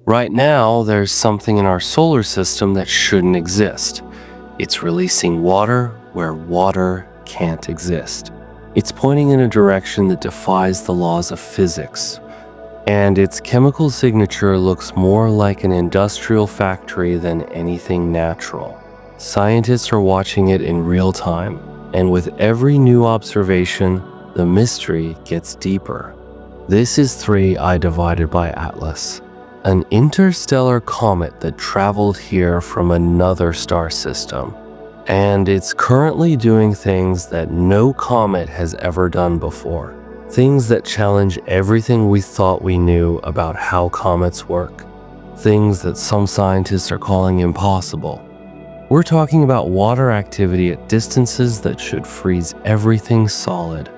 Right now, there's something in our solar system that shouldn't exist. It's releasing water where water can't exist. It's pointing in a direction that defies the laws of physics. And its chemical signature looks more like an industrial factory than anything natural. Scientists are watching it in real time, and with every new observation, the mystery gets deeper. This is 3I divided by Atlas, an interstellar comet that traveled here from another star system. And it's currently doing things that no comet has ever done before. Things that challenge everything we thought we knew about how comets work. Things that some scientists are calling impossible. We're talking about water activity at distances that should freeze everything solid.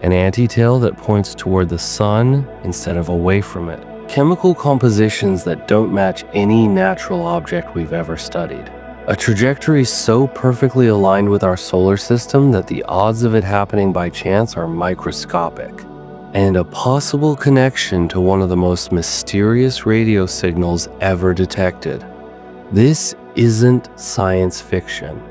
An antitail that points toward the sun instead of away from it. Chemical compositions that don't match any natural object we've ever studied. A trajectory so perfectly aligned with our solar system that the odds of it happening by chance are microscopic. And a possible connection to one of the most mysterious radio signals ever detected. This isn't science fiction.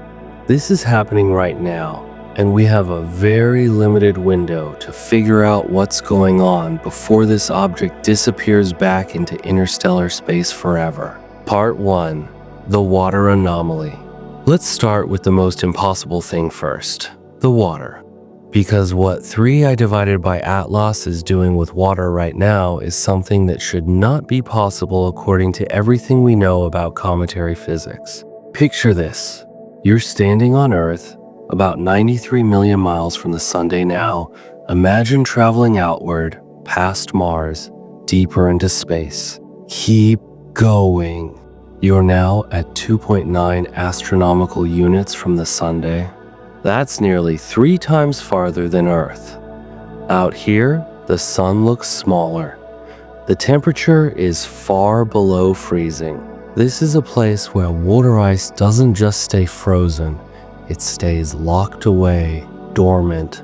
This is happening right now, and we have a very limited window to figure out what's going on before this object disappears back into interstellar space forever. Part 1. The water anomaly. Let's start with the most impossible thing first, the water. Because what 3I divided by Atlas is doing with water right now is something that should not be possible according to everything we know about cometary physics. Picture this. You're standing on Earth, about 93 million miles from the Sunday now. Imagine traveling outward, past Mars, deeper into space. Keep going. You're now at 2.9 astronomical units from the Sunday. That's nearly 3 times farther than Earth. Out here, the sun looks smaller. The temperature is far below freezing. This is a place where water ice doesn't just stay frozen, it stays locked away, dormant,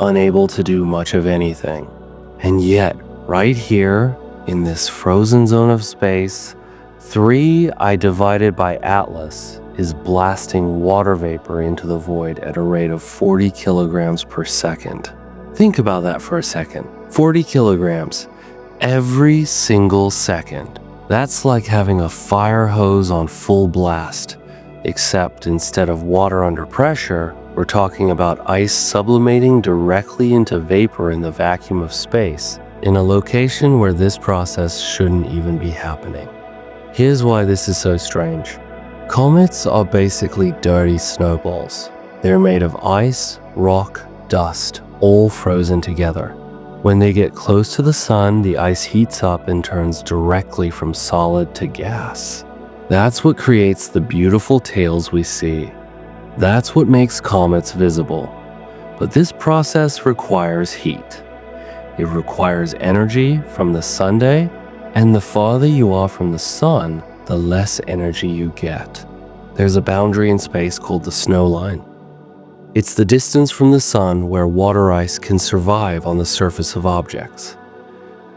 unable to do much of anything. And yet, right here, in this frozen zone of space, 3I divided by Atlas is blasting water vapor into the void at a rate of 40 kilograms per second. Think about that for a second. 40 kilograms every single second. That's like having a fire hose on full blast, except instead of water under pressure, we're talking about ice sublimating directly into vapor in the vacuum of space, in a location where this process shouldn't even be happening. Here's why this is so strange. Comets are basically dirty snowballs. They're made of ice, rock, dust, all frozen together. When they get close to the sun, the ice heats up and turns directly from solid to gas. That's what creates the beautiful tails we see. That's what makes comets visible. But this process requires heat. It requires energy from the Sunday, and the farther you are from the sun, the less energy you get. There's a boundary in space called the snow line. It's the distance from the sun where water ice can survive on the surface of objects.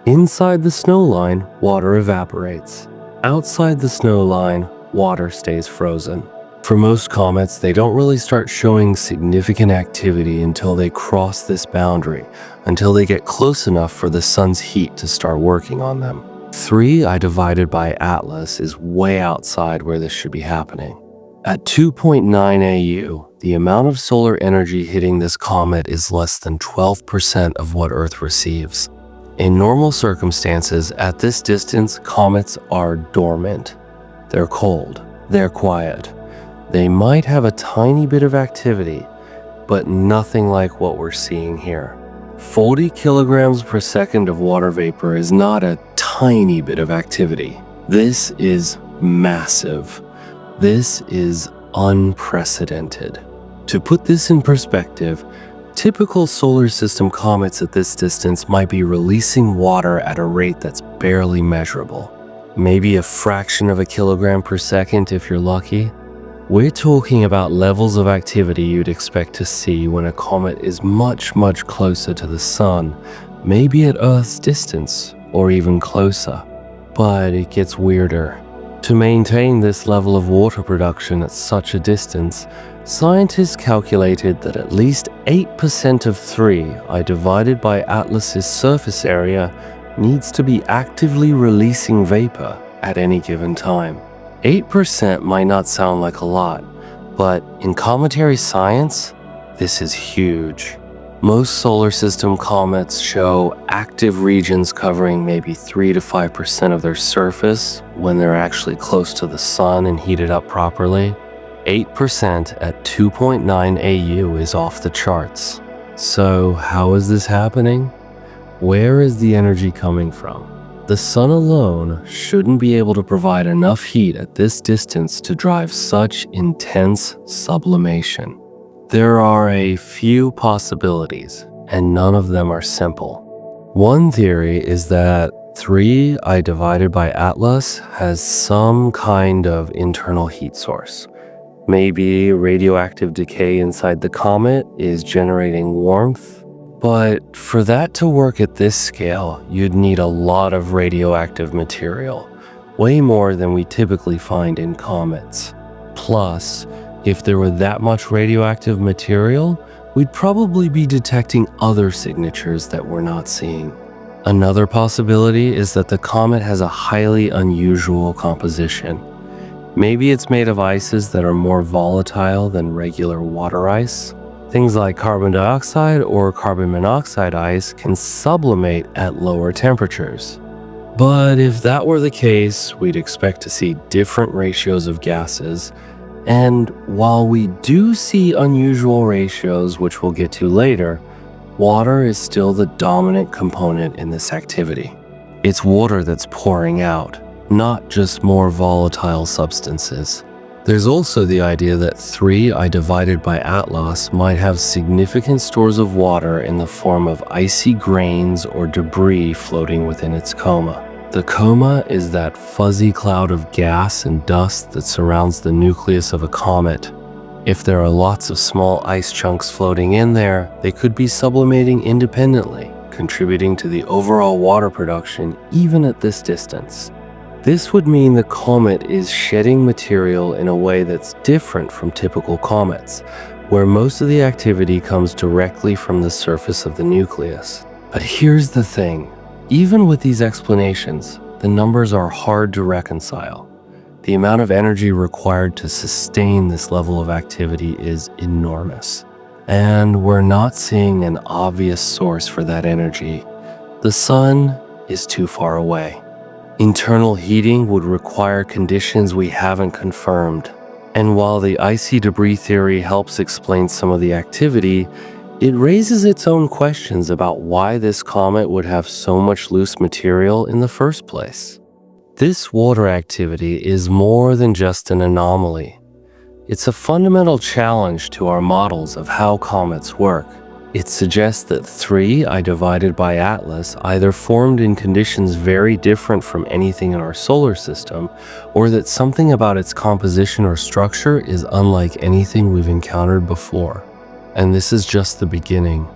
Inside the snow line, water evaporates. Outside the snow line, water stays frozen. For most comets, they don't really start showing significant activity until they cross this boundary, until they get close enough for the sun's heat to start working on them. 3I divided by Atlas is way outside where this should be happening. At 2.9 AU, the amount of solar energy hitting this comet is less than 12% of what Earth receives. In normal circumstances, at this distance, comets are dormant. They're cold. They're quiet. They might have a tiny bit of activity, but nothing like what we're seeing here. 40 kilograms per second of water vapor is not a tiny bit of activity. This is massive. This is unprecedented. To put this in perspective, typical solar system comets at this distance might be releasing water at a rate that's barely measurable. Maybe a fraction of a kilogram per second if you're lucky. We're talking about levels of activity you'd expect to see when a comet is much, much closer to the sun, maybe at Earth's distance, or even closer. But it gets weirder. To maintain this level of water production at such a distance, scientists calculated that at least 8% of 3I divided by Atlas's surface area needs to be actively releasing vapor at any given time. 8% might not sound like a lot, but in cometary science, this is huge. Most solar system comets show active regions covering maybe 3 to 5% of their surface when they're actually close to the sun and heated up properly. 8% at 2.9 AU is off the charts. So how is this happening? Where is the energy coming from? The sun alone shouldn't be able to provide enough heat at this distance to drive such intense sublimation. There are a few possibilities, and none of them are simple. One theory is that 3I divided by Atlas has some kind of internal heat source. Maybe radioactive decay inside the comet is generating warmth. But for that to work at this scale, you'd need a lot of radioactive material, way more than we typically find in comets. Plus, if there were that much radioactive material, we'd probably be detecting other signatures that we're not seeing. Another possibility is that the comet has a highly unusual composition. Maybe it's made of ices that are more volatile than regular water ice. Things like carbon dioxide or carbon monoxide ice can sublimate at lower temperatures. But if that were the case, we'd expect to see different ratios of gases. And while we do see unusual ratios, which we'll get to later, water is still the dominant component in this activity. It's water that's pouring out, not just more volatile substances. There's also the idea that 3I divided by Atlas might have significant stores of water in the form of icy grains or debris floating within its coma. The coma is that fuzzy cloud of gas and dust that surrounds the nucleus of a comet. If there are lots of small ice chunks floating in there, they could be sublimating independently, contributing to the overall water production even at this distance. This would mean the comet is shedding material in a way that's different from typical comets, where most of the activity comes directly from the surface of the nucleus. But here's the thing. Even with these explanations, the numbers are hard to reconcile. The amount of energy required to sustain this level of activity is enormous. And we're not seeing an obvious source for that energy. The sun is too far away. Internal heating would require conditions we haven't confirmed. And while the icy debris theory helps explain some of the activity, it raises its own questions about why this comet would have so much loose material in the first place. This water activity is more than just an anomaly. It's a fundamental challenge to our models of how comets work. It suggests that 3I divided by Atlas either formed in conditions very different from anything in our solar system, or that something about its composition or structure is unlike anything we've encountered before. And this is just the beginning,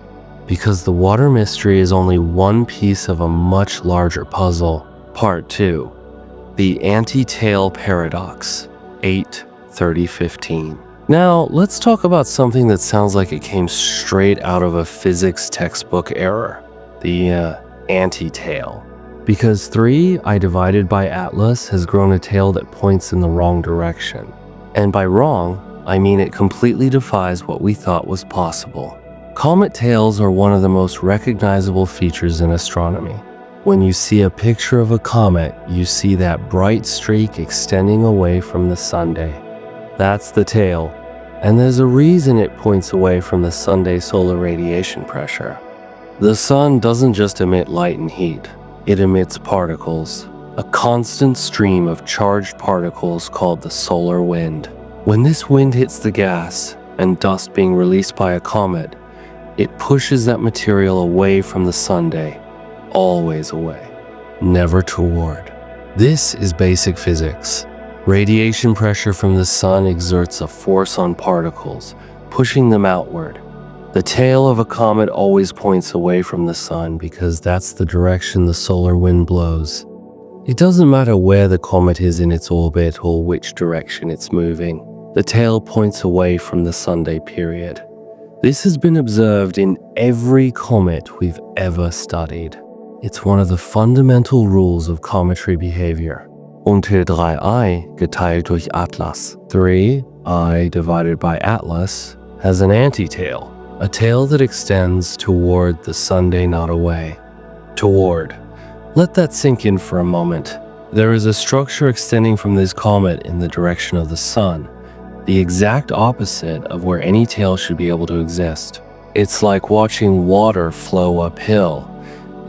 because the water mystery is only one piece of a much larger puzzle. Part 2. The Anti-Tail Paradox, 8:30:15. Now, let's talk about something that sounds like it came straight out of a physics textbook error, the anti-tail. Because 3I divided by Atlas has grown a tail that points in the wrong direction. And by wrong, I mean it completely defies what we thought was possible. Comet tails are one of the most recognizable features in astronomy. When you see a picture of a comet, you see that bright streak extending away from the sunday. That's the tail, and there's a reason it points away from the Sunday solar radiation pressure. The sun doesn't just emit light and heat, it emits particles, a constant stream of charged particles called the solar wind. When this wind hits the gas and dust being released by a comet, it pushes that material away from the Sunday, always away, never toward. This is basic physics. Radiation pressure from the sun exerts a force on particles, pushing them outward. The tail of a comet always points away from the sun because that's the direction the solar wind blows. It doesn't matter where the comet is in its orbit or which direction it's moving. The tail points away from the Sunday period. This has been observed in every comet we've ever studied. It's one of the fundamental rules of cometary behavior. Unter 3i geteilt durch Atlas. 3i divided by Atlas has an antitail, a tail that extends toward the Sunday, not away. Toward. Let that sink in for a moment. There is a structure extending from this comet in the direction of the sun, the exact opposite of where any tail should be able to exist. It's like watching water flow uphill.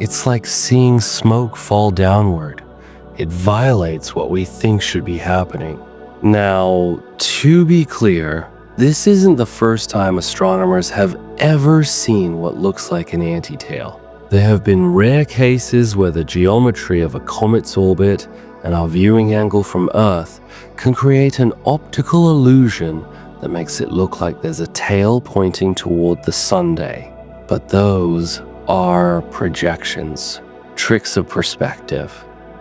It's like seeing smoke fall downward. It violates what we think should be happening. Now, to be clear, this isn't the first time astronomers have ever seen what looks like an antitail. There have been rare cases where the geometry of a comet's orbit and our viewing angle from Earth can create an optical illusion that makes it look like there's a tail pointing toward the Sunday. But those are projections, tricks of perspective.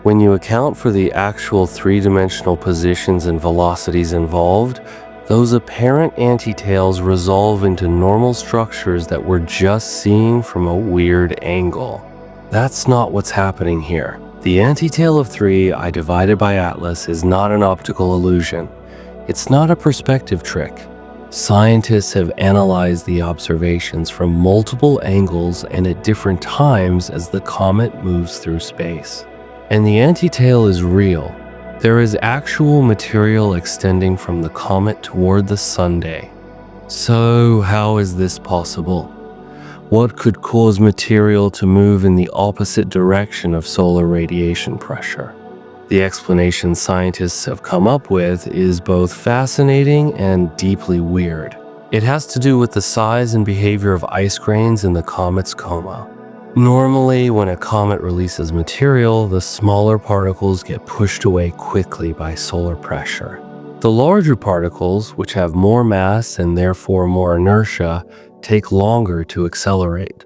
When you account for the actual three-dimensional positions and velocities involved, those apparent antitails resolve into normal structures that we're just seeing from a weird angle. That's not what's happening here. The antitail of 3i divided by Atlas is not an optical illusion. It's not a perspective trick. Scientists have analyzed the observations from multiple angles and at different times as the comet moves through space. And the antitail is real. There is actual material extending from the comet toward the Sunday. So how is this possible? What could cause material to move in the opposite direction of solar radiation pressure? The explanation scientists have come up with is both fascinating and deeply weird. It has to do with the size and behavior of ice grains in the comet's coma. Normally, when a comet releases material, the smaller particles get pushed away quickly by solar pressure. The larger particles, which have more mass and therefore more inertia, take longer to accelerate.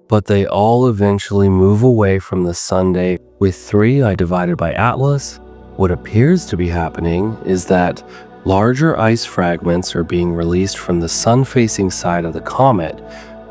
But they all eventually move away from the Sunday. With 3i divided by Atlas, what appears to be happening is that larger ice fragments are being released from the sun-facing side of the comet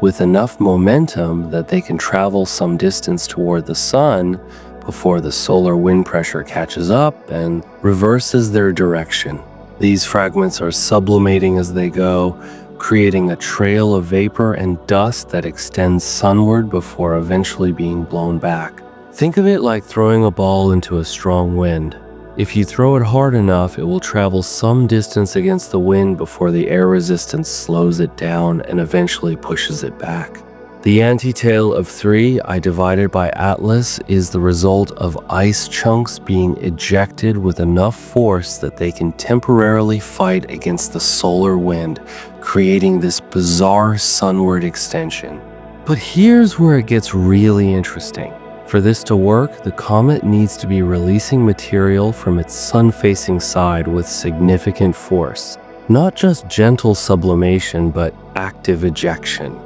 with enough momentum that they can travel some distance toward the sun before the solar wind pressure catches up and reverses their direction. These fragments are sublimating as they go, creating a trail of vapor and dust that extends sunward before eventually being blown back. Think of it like throwing a ball into a strong wind. If you throw it hard enough, it will travel some distance against the wind before the air resistance slows it down and eventually pushes it back. The antitail of 3i divided by Atlas is the result of ice chunks being ejected with enough force that they can temporarily fight against the solar wind, creating this bizarre sunward extension. But here's where it gets really interesting. For this to work, the comet needs to be releasing material from its sun-facing side with significant force. Not just gentle sublimation, but active ejection.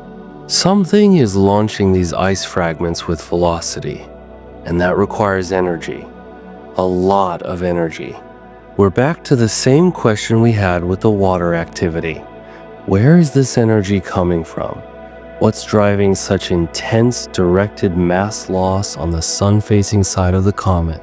Something is launching these ice fragments with velocity, and that requires energy. A lot of energy. We're back to the same question we had with the water activity. Where is this energy coming from? What's driving such intense directed mass loss on the sun-facing side of the comet?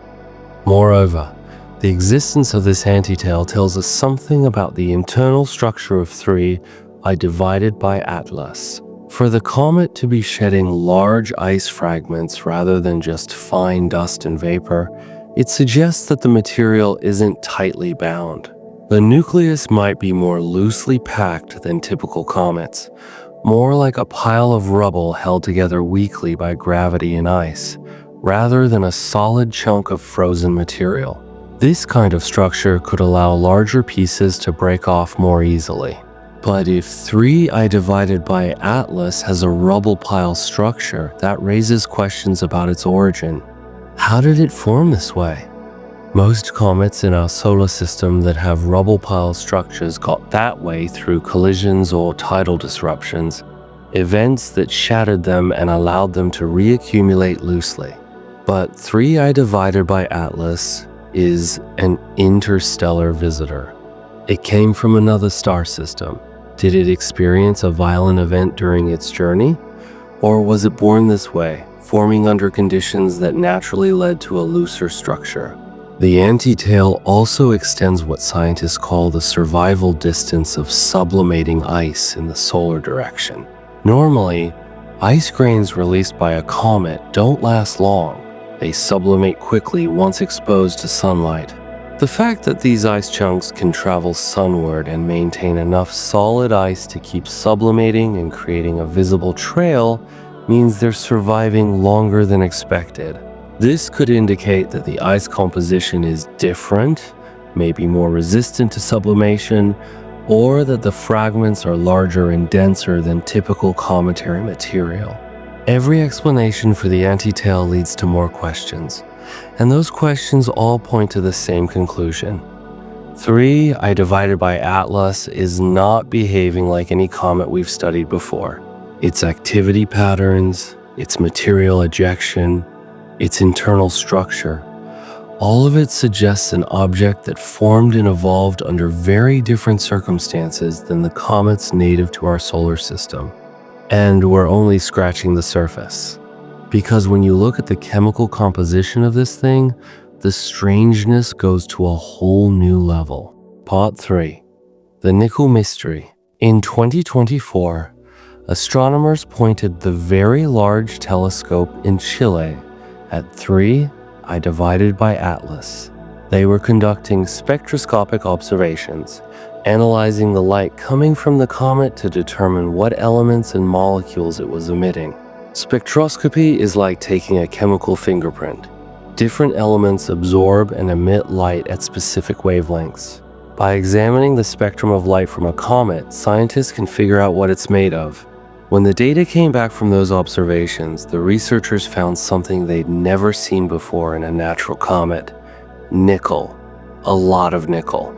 Moreover, the existence of this antitail tells us something about the internal structure of 3i divided by Atlas. For the comet to be shedding large ice fragments rather than just fine dust and vapor, it suggests that the material isn't tightly bound. The nucleus might be more loosely packed than typical comets, more like a pile of rubble held together weakly by gravity and ice, rather than a solid chunk of frozen material. This kind of structure could allow larger pieces to break off more easily. But if 3i divided by Atlas has a rubble pile structure, that raises questions about its origin. How did it form this way? Most comets in our solar system that have rubble pile structures got that way through collisions or tidal disruptions, events that shattered them and allowed them to reaccumulate loosely. But 3I divided by Atlas is an interstellar visitor. It came from another star system. Did it experience a violent event during its journey? Or was it born this way, forming under conditions that naturally led to a looser structure? The antitail also extends what scientists call the survival distance of sublimating ice in the solar direction. Normally, ice grains released by a comet don't last long. They sublimate quickly once exposed to sunlight. The fact that these ice chunks can travel sunward and maintain enough solid ice to keep sublimating and creating a visible trail means they're surviving longer than expected. This could indicate that the ice composition is different, maybe more resistant to sublimation, or that the fragments are larger and denser than typical cometary material. Every explanation for the antitail leads to more questions, and those questions all point to the same conclusion. 3I divided by Atlas is not behaving like any comet we've studied before. Its activity patterns, its material ejection, its internal structure, all of it suggests an object that formed and evolved under very different circumstances than the comets native to our solar system. And we're only scratching the surface. Because when you look at the chemical composition of this thing, the strangeness goes to a whole new level. Part 3. The Nickel Mystery. In 2024, astronomers pointed the Very Large Telescope in Chile at 3I divided by Atlas. They were conducting spectroscopic observations, analyzing the light coming from the comet to determine what elements and molecules it was emitting. Spectroscopy is like taking a chemical fingerprint. Different elements absorb and emit light at specific wavelengths. By examining the spectrum of light from a comet, scientists can figure out what it's made of. When the data came back from those observations, the researchers found something they'd never seen before in a natural comet: nickel. A lot of nickel.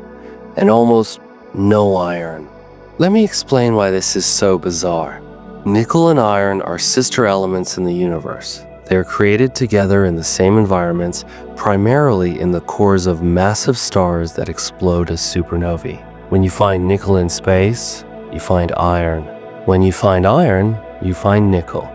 And almost no iron. Let me explain why this is so bizarre. Nickel and iron are sister elements in the universe. They're created together in the same environments, primarily in the cores of massive stars that explode as supernovae. When you find nickel in space, you find iron. When you find iron, you find nickel.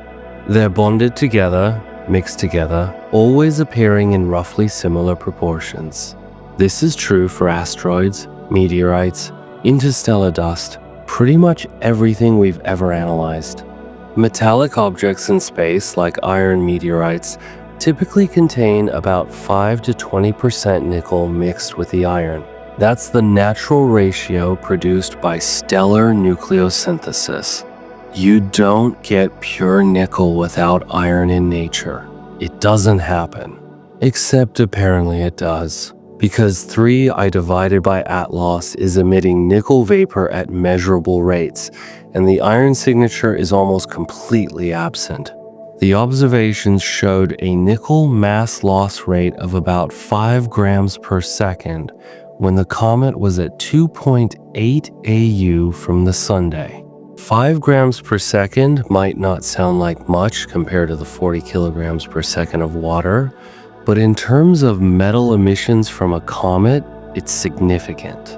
They're bonded together, mixed together, always appearing in roughly similar proportions. This is true for asteroids, meteorites, interstellar dust, pretty much everything we've ever analyzed. Metallic objects in space, like iron meteorites, typically contain about 5 to 20% nickel mixed with the iron. That's the natural ratio produced by stellar nucleosynthesis. You don't get pure nickel without iron in nature. It doesn't happen. Except apparently it does. Because 3I divided by Atlas is emitting nickel vapor at measurable rates, and the iron signature is almost completely absent. The observations showed a nickel mass loss rate of about 5 grams per second when the comet was at 2.8 AU from the Sunday. 5 grams per second might not sound like much compared to the 40 kilograms per second of water, but in terms of metal emissions from a comet, it's significant.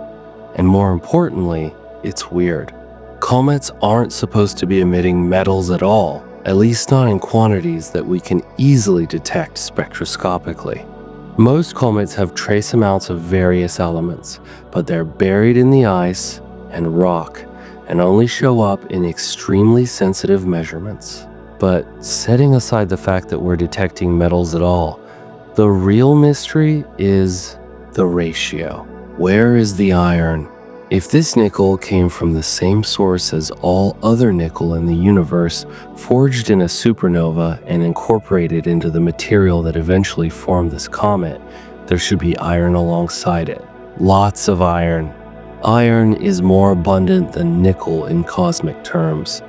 And more importantly, it's weird. Comets aren't supposed to be emitting metals at all, at least not in quantities that we can easily detect spectroscopically. Most comets have trace amounts of various elements, but they're buried in the ice and rock and only show up in extremely sensitive measurements. But setting aside the fact that we're detecting metals at all, the real mystery is the ratio. Where is the iron? If this nickel came from the same source as all other nickel in the universe, forged in a supernova and incorporated into the material that eventually formed this comet, there should be iron alongside it. Lots of iron. Iron is more abundant than nickel in cosmic terms.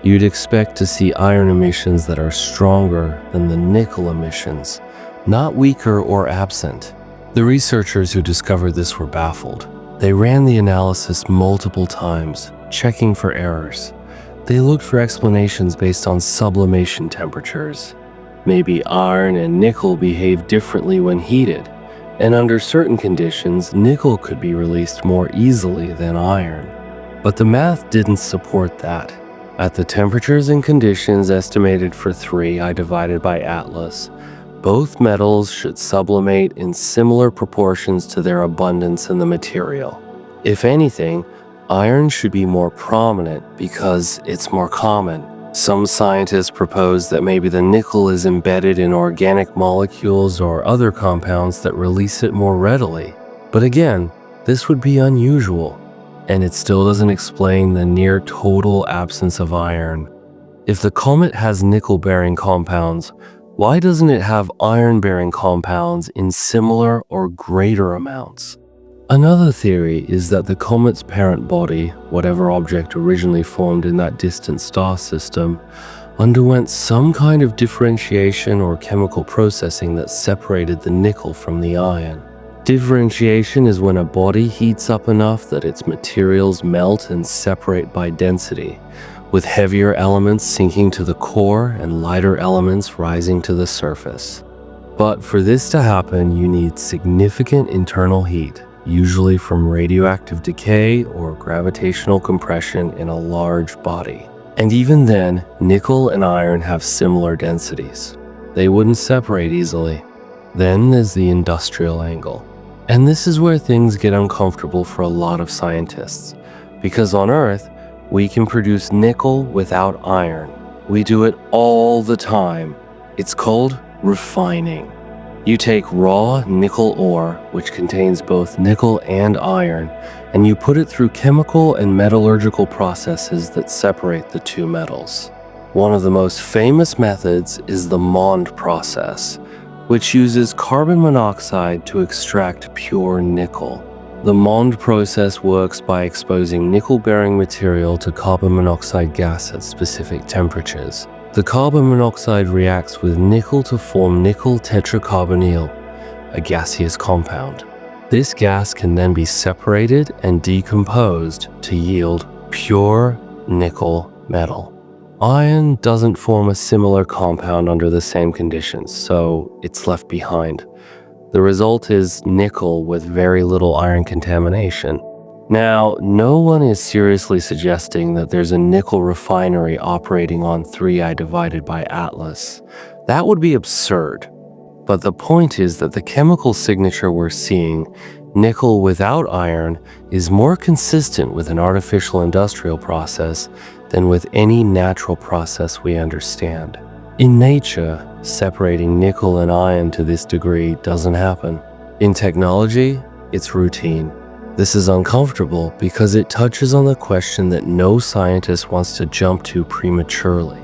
You'd expect to see iron emissions that are stronger than the nickel emissions, not weaker or absent. The researchers who discovered this were baffled. They ran the analysis multiple times, checking for errors. They looked for explanations based on sublimation temperatures. Maybe iron and nickel behave differently when heated, and under certain conditions, nickel could be released more easily than iron. But the math didn't support that. At the temperatures and conditions estimated for 3 divided by Atlas, both metals should sublimate in similar proportions to their abundance in the material. If anything, iron should be more prominent because it's more common. Some scientists propose that maybe the nickel is embedded in organic molecules or other compounds that release it more readily. But again, this would be unusual, and it still doesn't explain the near total absence of iron. If the comet has nickel-bearing compounds, why doesn't it have iron-bearing compounds in similar or greater amounts? Another theory is that the comet's parent body, whatever object originally formed in that distant star system, underwent some kind of differentiation or chemical processing that separated the nickel from the iron. Differentiation is when a body heats up enough that its materials melt and separate by density, with heavier elements sinking to the core and lighter elements rising to the surface. But for this to happen, you need significant internal heat, usually from radioactive decay or gravitational compression in a large body. And even then, nickel and iron have similar densities. They wouldn't separate easily. Then there's the industrial angle. And this is where things get uncomfortable for a lot of scientists, because on Earth, we can produce nickel without iron. We do it all the time. It's called refining. You take raw nickel ore, which contains both nickel and iron, and you put it through chemical and metallurgical processes that separate the two metals. One of the most famous methods is the Mond process, which uses carbon monoxide to extract pure nickel. The Mond process works by exposing nickel-bearing material to carbon monoxide gas at specific temperatures. The carbon monoxide reacts with nickel to form nickel tetracarbonyl, a gaseous compound. This gas can then be separated and decomposed to yield pure nickel metal. Iron doesn't form a similar compound under the same conditions, so it's left behind. The result is nickel with very little iron contamination. Now, no one is seriously suggesting that there's a nickel refinery operating on 3 divided by Atlas. That would be absurd. But the point is that the chemical signature we're seeing, nickel without iron, is more consistent with an artificial industrial process than with any natural process we understand. In nature, separating nickel and iron to this degree doesn't happen. In technology, it's routine. This is uncomfortable because it touches on the question that no scientist wants to jump to prematurely,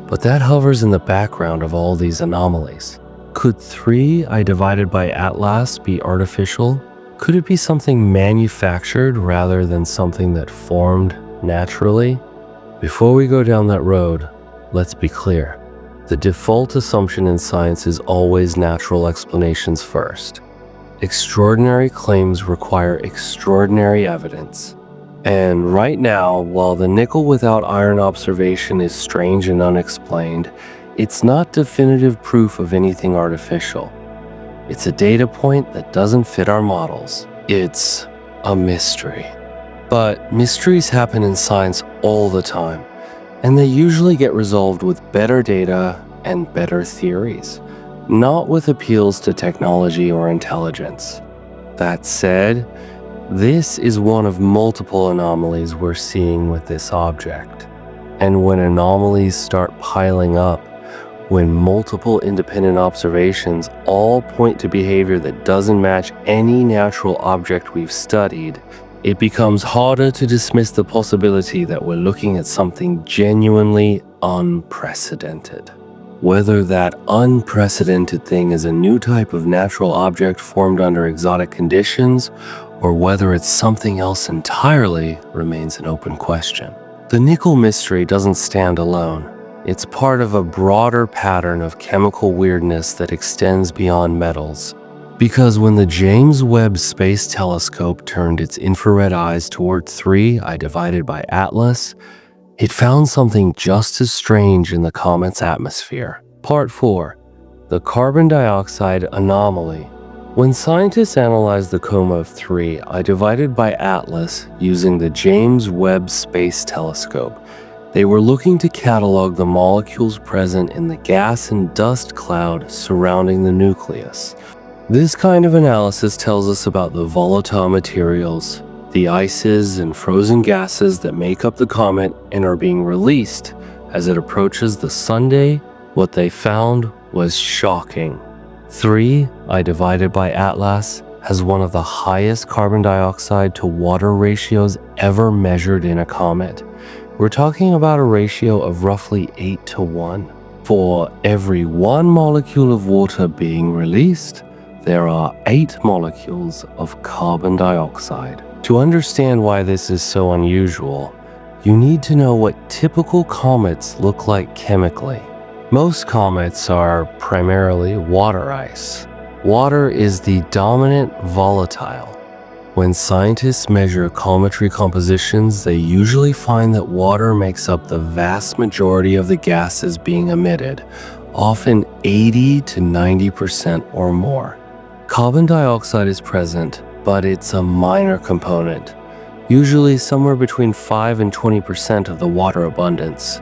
but that hovers in the background of all these anomalies. Could 3 divided by Atlas be artificial? Could it be something manufactured rather than something that formed naturally? Before we go down that road, let's be clear. The default assumption in science is always natural explanations first. Extraordinary claims require extraordinary evidence. And right now, while the nickel without iron observation is strange and unexplained, it's not definitive proof of anything artificial. It's a data point that doesn't fit our models. It's a mystery. But mysteries happen in science all the time, and they usually get resolved with better data and better theories, not with appeals to technology or intelligence. That said, this is one of multiple anomalies we're seeing with this object. And when anomalies start piling up, when multiple independent observations all point to behavior that doesn't match any natural object we've studied, it becomes harder to dismiss the possibility that we're looking at something genuinely unprecedented. Whether that unprecedented thing is a new type of natural object formed under exotic conditions, or whether it's something else entirely, remains an open question. The nickel mystery doesn't stand alone. It's part of a broader pattern of chemical weirdness that extends beyond metals. Because when the James Webb Space Telescope turned its infrared eyes toward 3 divided by Atlas, it found something just as strange in the comet's atmosphere. Part 4. the carbon dioxide anomaly. When scientists analyzed the Comet 3, I divided by Atlas using the James Webb Space Telescope. They were looking to catalog the molecules present in the gas and dust cloud surrounding the nucleus. This kind of analysis tells us about the volatile materials, the ices and frozen gases that make up the comet and are being released as it approaches the Sunday. What they found was shocking. 3, I divided by Atlas, has one of the highest carbon dioxide to water ratios ever measured in a comet. We're talking about a ratio of roughly 8 to 1. For every 1 molecule of water being released, there are 8 molecules of carbon dioxide. To understand why this is so unusual, you need to know what typical comets look like chemically. Most comets are primarily water ice. Water is the dominant volatile. When scientists measure cometary compositions, they usually find that water makes up the vast majority of the gases being emitted, often 80 to 90% or more. Carbon dioxide is present, but it's a minor component, usually somewhere between 5 and 20% of the water abundance.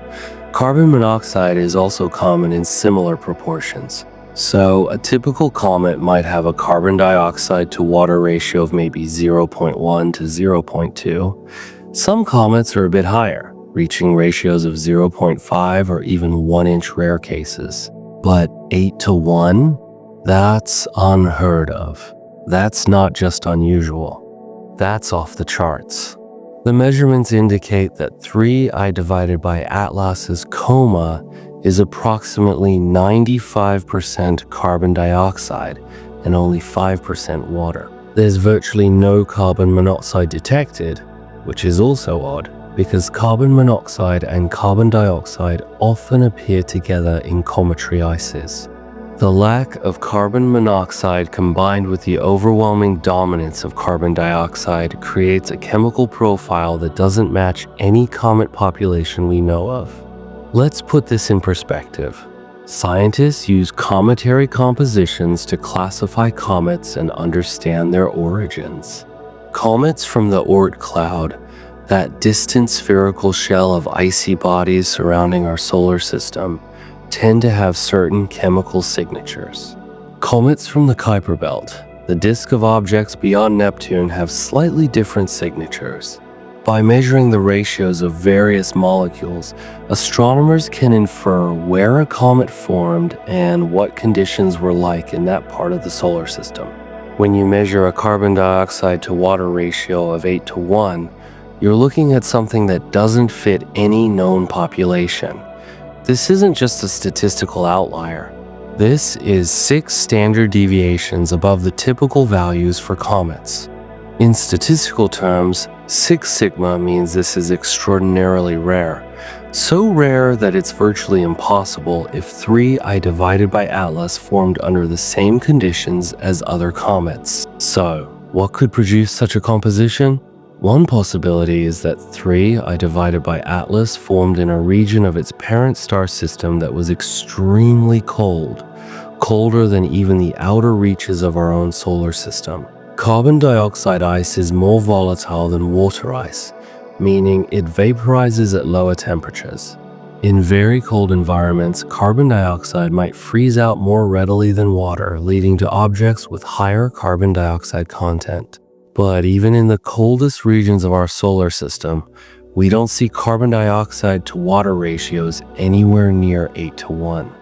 Carbon monoxide is also common in similar proportions. So a typical comet might have a carbon dioxide to water ratio of maybe 0.1 to 0.2. Some comets are a bit higher, reaching ratios of 0.5 or even 1-inch rare cases. But 8 to 1? That's unheard of. That's not just unusual. That's off the charts. The measurements indicate that 3I divided by Atlas's coma is approximately 95% carbon dioxide and only 5% water. There's virtually no carbon monoxide detected, which is also odd because carbon monoxide and carbon dioxide often appear together in cometary ices. The lack of carbon monoxide combined with the overwhelming dominance of carbon dioxide creates a chemical profile that doesn't match any comet population we know of. Let's put this in perspective. Scientists use cometary compositions to classify comets and understand their origins. Comets from the Oort cloud, that distant spherical shell of icy bodies surrounding our solar system, tend to have certain chemical signatures. Comets from the Kuiper Belt, the disk of objects beyond Neptune, have slightly different signatures. By measuring the ratios of various molecules, astronomers can infer where a comet formed and what conditions were like in that part of the solar system. When you measure a carbon dioxide to water ratio of 8 to 1, you're looking at something that doesn't fit any known population. This isn't just a statistical outlier. This is 6 standard deviations above the typical values for comets. In statistical terms, 6 sigma means this is extraordinarily rare. So rare that it's virtually impossible if 3I divided by Atlas formed under the same conditions as other comets. So, what could produce such a composition? One possibility is that 3I divided by Atlas formed in a region of its parent star system that was extremely cold, colder than even the outer reaches of our own solar system. Carbon dioxide ice is more volatile than water ice, meaning it vaporizes at lower temperatures. In very cold environments, carbon dioxide might freeze out more readily than water, leading to objects with higher carbon dioxide content. But even in the coldest regions of our solar system, we don't see carbon dioxide to water ratios anywhere near 8 to 1.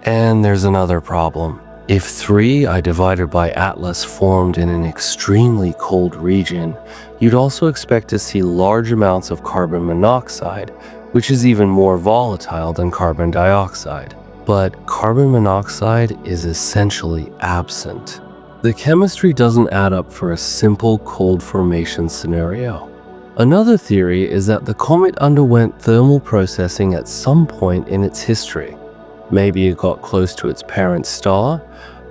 And there's another problem. If 3I divided by Atlas formed in an extremely cold region, you'd also expect to see large amounts of carbon monoxide, which is even more volatile than carbon dioxide. But carbon monoxide is essentially absent. The chemistry doesn't add up for a simple cold formation scenario. Another theory is that the comet underwent thermal processing at some point in its history. Maybe it got close to its parent star,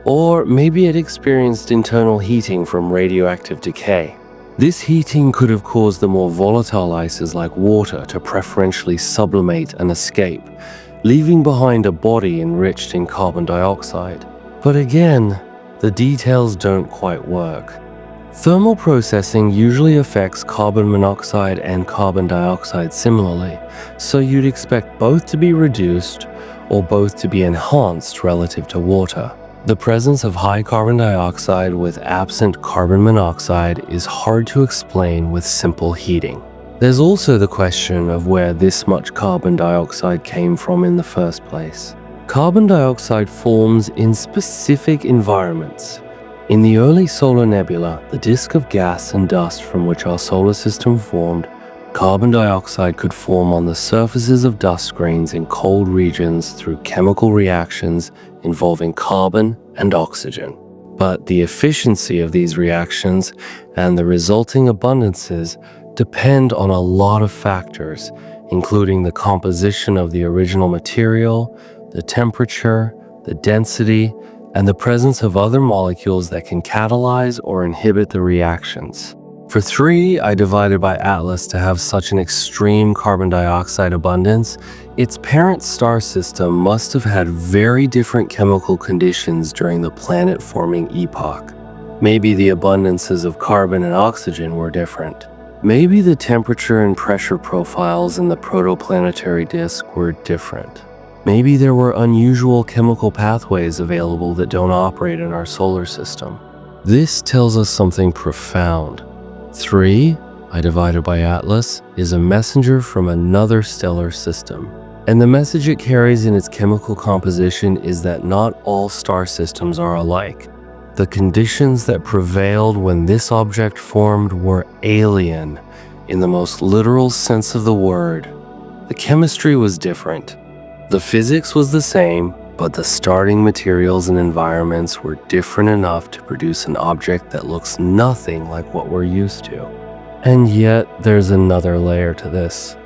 or maybe it experienced internal heating from radioactive decay. This heating could have caused the more volatile ices like water to preferentially sublimate and escape, leaving behind a body enriched in carbon dioxide. But again, the details don't quite work. Thermal processing usually affects carbon monoxide and carbon dioxide similarly, so you'd expect both to be reduced or both to be enhanced relative to water. The presence of high carbon dioxide with absent carbon monoxide is hard to explain with simple heating. There's also the question of where this much carbon dioxide came from in the first place. Carbon dioxide forms in specific environments. In the early solar nebula, the disk of gas and dust from which our solar system formed, carbon dioxide could form on the surfaces of dust grains in cold regions through chemical reactions involving carbon and oxygen. But the efficiency of these reactions and the resulting abundances depend on a lot of factors, including the composition of the original material, the temperature, the density, and the presence of other molecules that can catalyze or inhibit the reactions. For 3I divided by Atlas to have such an extreme carbon dioxide abundance, its parent star system must have had very different chemical conditions during the planet-forming epoch. Maybe the abundances of carbon and oxygen were different. Maybe the temperature and pressure profiles in the protoplanetary disk were different. Maybe there were unusual chemical pathways available that don't operate in our solar system. This tells us something profound. 3I divided by Atlas is a messenger from another stellar system, and the message it carries in its chemical composition is that not all star systems are alike. The conditions that prevailed when this object formed were alien in the most literal sense of the word. The chemistry was different. The physics was the same, but the starting materials and environments were different enough to produce an object that looks nothing like what we're used to. And yet, there's another layer to this.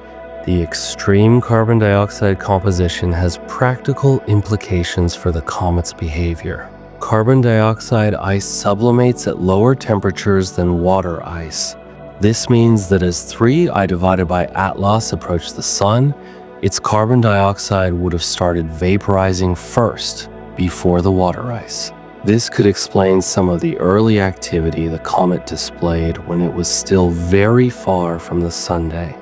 The extreme carbon dioxide composition has practical implications for the comet's behavior. Carbon dioxide ice sublimates at lower temperatures than water ice. This means that as 3I divided by Atlas approached the sun, its carbon dioxide would have started vaporizing first, before the water ice. This could explain some of the early activity the comet displayed when it was still very far from the sunday.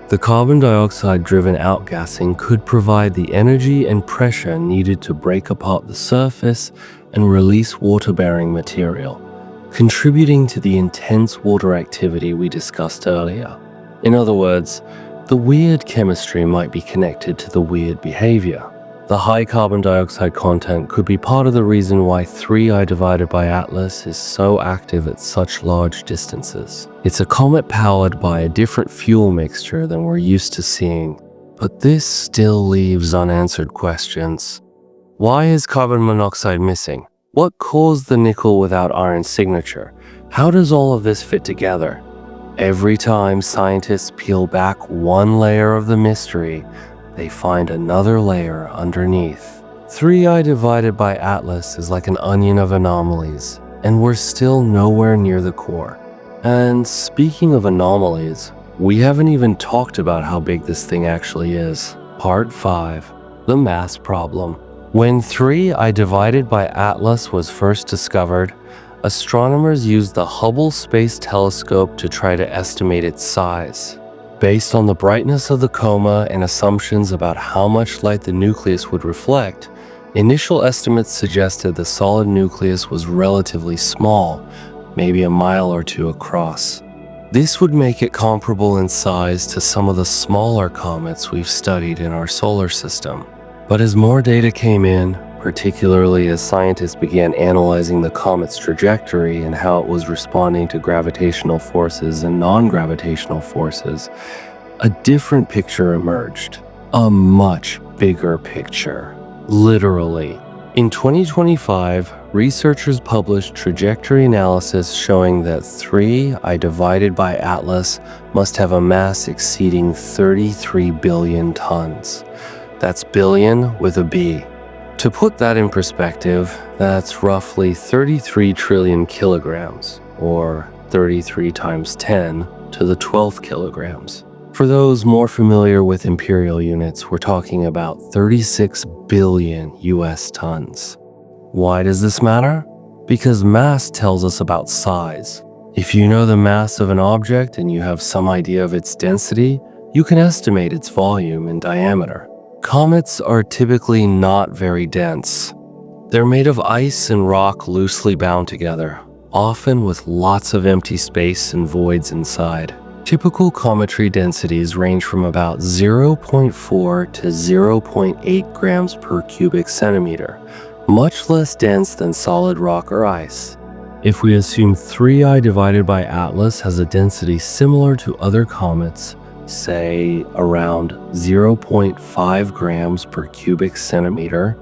The carbon dioxide-driven outgassing could provide the energy and pressure needed to break apart the surface and release water-bearing material, contributing to the intense water activity we discussed earlier. In other words, the weird chemistry might be connected to the weird behavior. The high carbon dioxide content could be part of the reason why 3I divided by Atlas is so active at such large distances. It's a comet powered by a different fuel mixture than we're used to seeing, but this still leaves unanswered questions. Why is carbon monoxide missing? What caused the nickel without iron signature? How does all of this fit together? Every time scientists peel back one layer of the mystery, they find another layer underneath. 3I divided by Atlas is like an onion of anomalies, and we're still nowhere near the core. And speaking of anomalies, we haven't even talked about how big this thing actually is. Part 5, the mass problem. When 3I divided by Atlas was first discovered, astronomers used the Hubble Space Telescope to try to estimate its size. Based on the brightness of the coma and assumptions about how much light the nucleus would reflect, initial estimates suggested the solid nucleus was relatively small, maybe a mile or two across. This would make it comparable in size to some of the smaller comets we've studied in our solar system. But as more data came in, particularly as scientists began analyzing the comet's trajectory and how it was responding to gravitational forces and non-gravitational forces, a different picture emerged. A much bigger picture. Literally. In 2025, researchers published trajectory analysis showing that 3I divided by Atlas must have a mass exceeding 33 billion tons. That's billion with a B. To put that in perspective, that's roughly 33 trillion kilograms, or 33 times 10 to the 12th kilograms. For those more familiar with imperial units, we're talking about 36 billion US tons. Why does this matter? Because mass tells us about size. If you know the mass of an object and you have some idea of its density, you can estimate its volume and diameter. Comets are typically not very dense. They're made of ice and rock loosely bound together, often with lots of empty space and voids inside. Typical cometary densities range from about 0.4 to 0.8 grams per cubic centimeter, much less dense than solid rock or ice. If we assume 3i divided by Atlas has a density similar to other comets, say around 0.5 grams per cubic centimeter,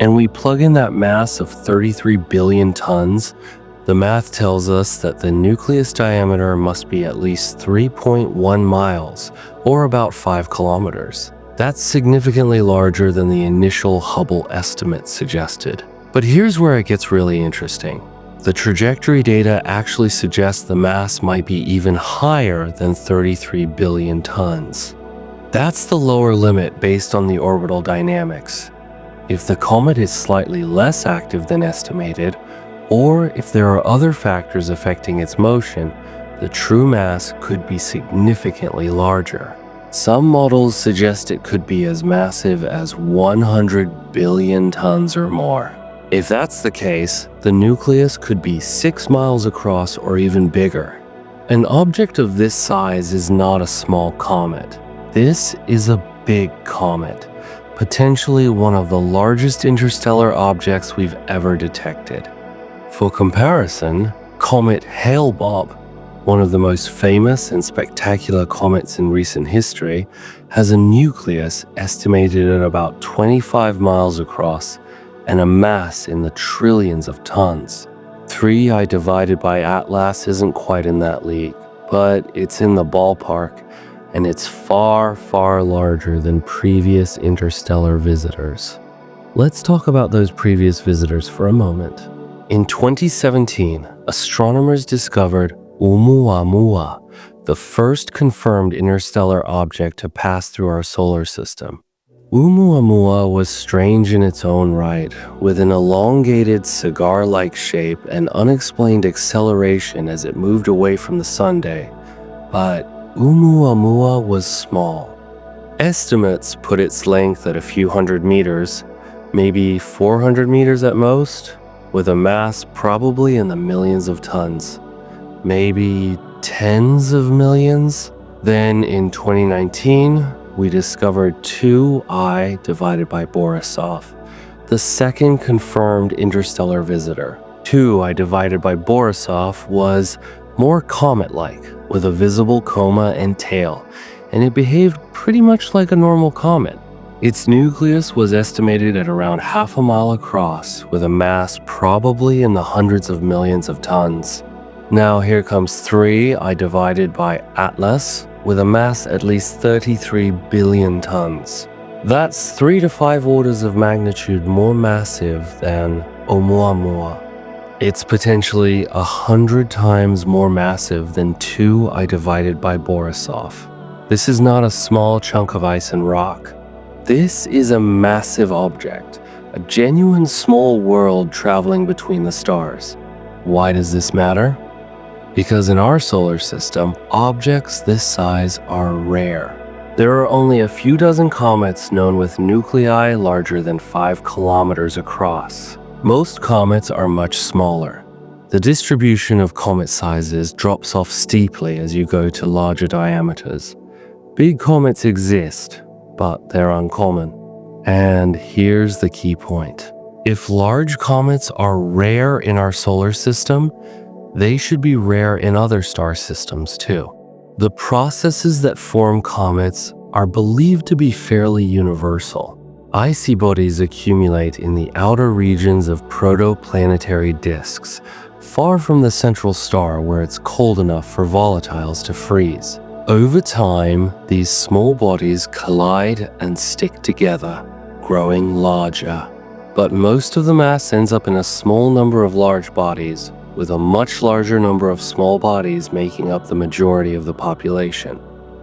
and we plug in that mass of 33 billion tons, the math tells us that the nucleus diameter must be at least 3.1 miles, or about 5 kilometers. That's significantly larger than the initial Hubble estimate suggested. But here's where it gets really interesting. The trajectory data actually suggests the mass might be even higher than 33 billion tons. That's the lower limit based on the orbital dynamics. If the comet is slightly less active than estimated, or if there are other factors affecting its motion, the true mass could be significantly larger. Some models suggest it could be as massive as 100 billion tons or more. If that's the case, the nucleus could be 6 miles across or even bigger. An object of this size is not a small comet. This is a big comet, potentially one of the largest interstellar objects we've ever detected. For comparison, Comet Hale-Bopp, one of the most famous and spectacular comets in recent history, has a nucleus estimated at about 25 miles across and a mass in the trillions of tons. 3i divided by Atlas isn't quite in that league, but it's in the ballpark, and it's far, far larger than previous interstellar visitors. Let's talk about those previous visitors for a moment. In 2017, astronomers discovered Oumuamua, the first confirmed interstellar object to pass through our solar system. Oumuamua was strange in its own right, with an elongated cigar-like shape and unexplained acceleration as it moved away from the sunday. But Oumuamua was small. Estimates put its length at a few hundred meters, maybe 400 meters at most, with a mass probably in the millions of tons, maybe tens of millions. Then in 2019, we discovered 2i divided by Borisov, the second confirmed interstellar visitor. 2i divided by Borisov was more comet-like, with a visible coma and tail, and it behaved pretty much like a normal comet. Its nucleus was estimated at around half a mile across, with a mass probably in the hundreds of millions of tons. Now here comes 3i divided by Atlas, with a mass at least 33 billion tons. That's 3 to 5 orders of magnitude more massive than Oumuamua. It's potentially 100 times more massive than 2i divided by Borisov. This is not a small chunk of ice and rock. This is a massive object, a genuine small world traveling between the stars. Why does this matter? Because in our solar system, objects this size are rare. There are only a few dozen comets known with nuclei larger than 5 kilometers across. Most comets are much smaller. The distribution of comet sizes drops off steeply as you go to larger diameters. Big comets exist, but they're uncommon. And here's the key point. If large comets are rare in our solar system, they should be rare in other star systems too. The processes that form comets are believed to be fairly universal. Icy bodies accumulate in the outer regions of protoplanetary disks, far from the central star where it's cold enough for volatiles to freeze. Over time, these small bodies collide and stick together, growing larger. But most of the mass ends up in a small number of large bodies, with a much larger number of small bodies making up the majority of the population.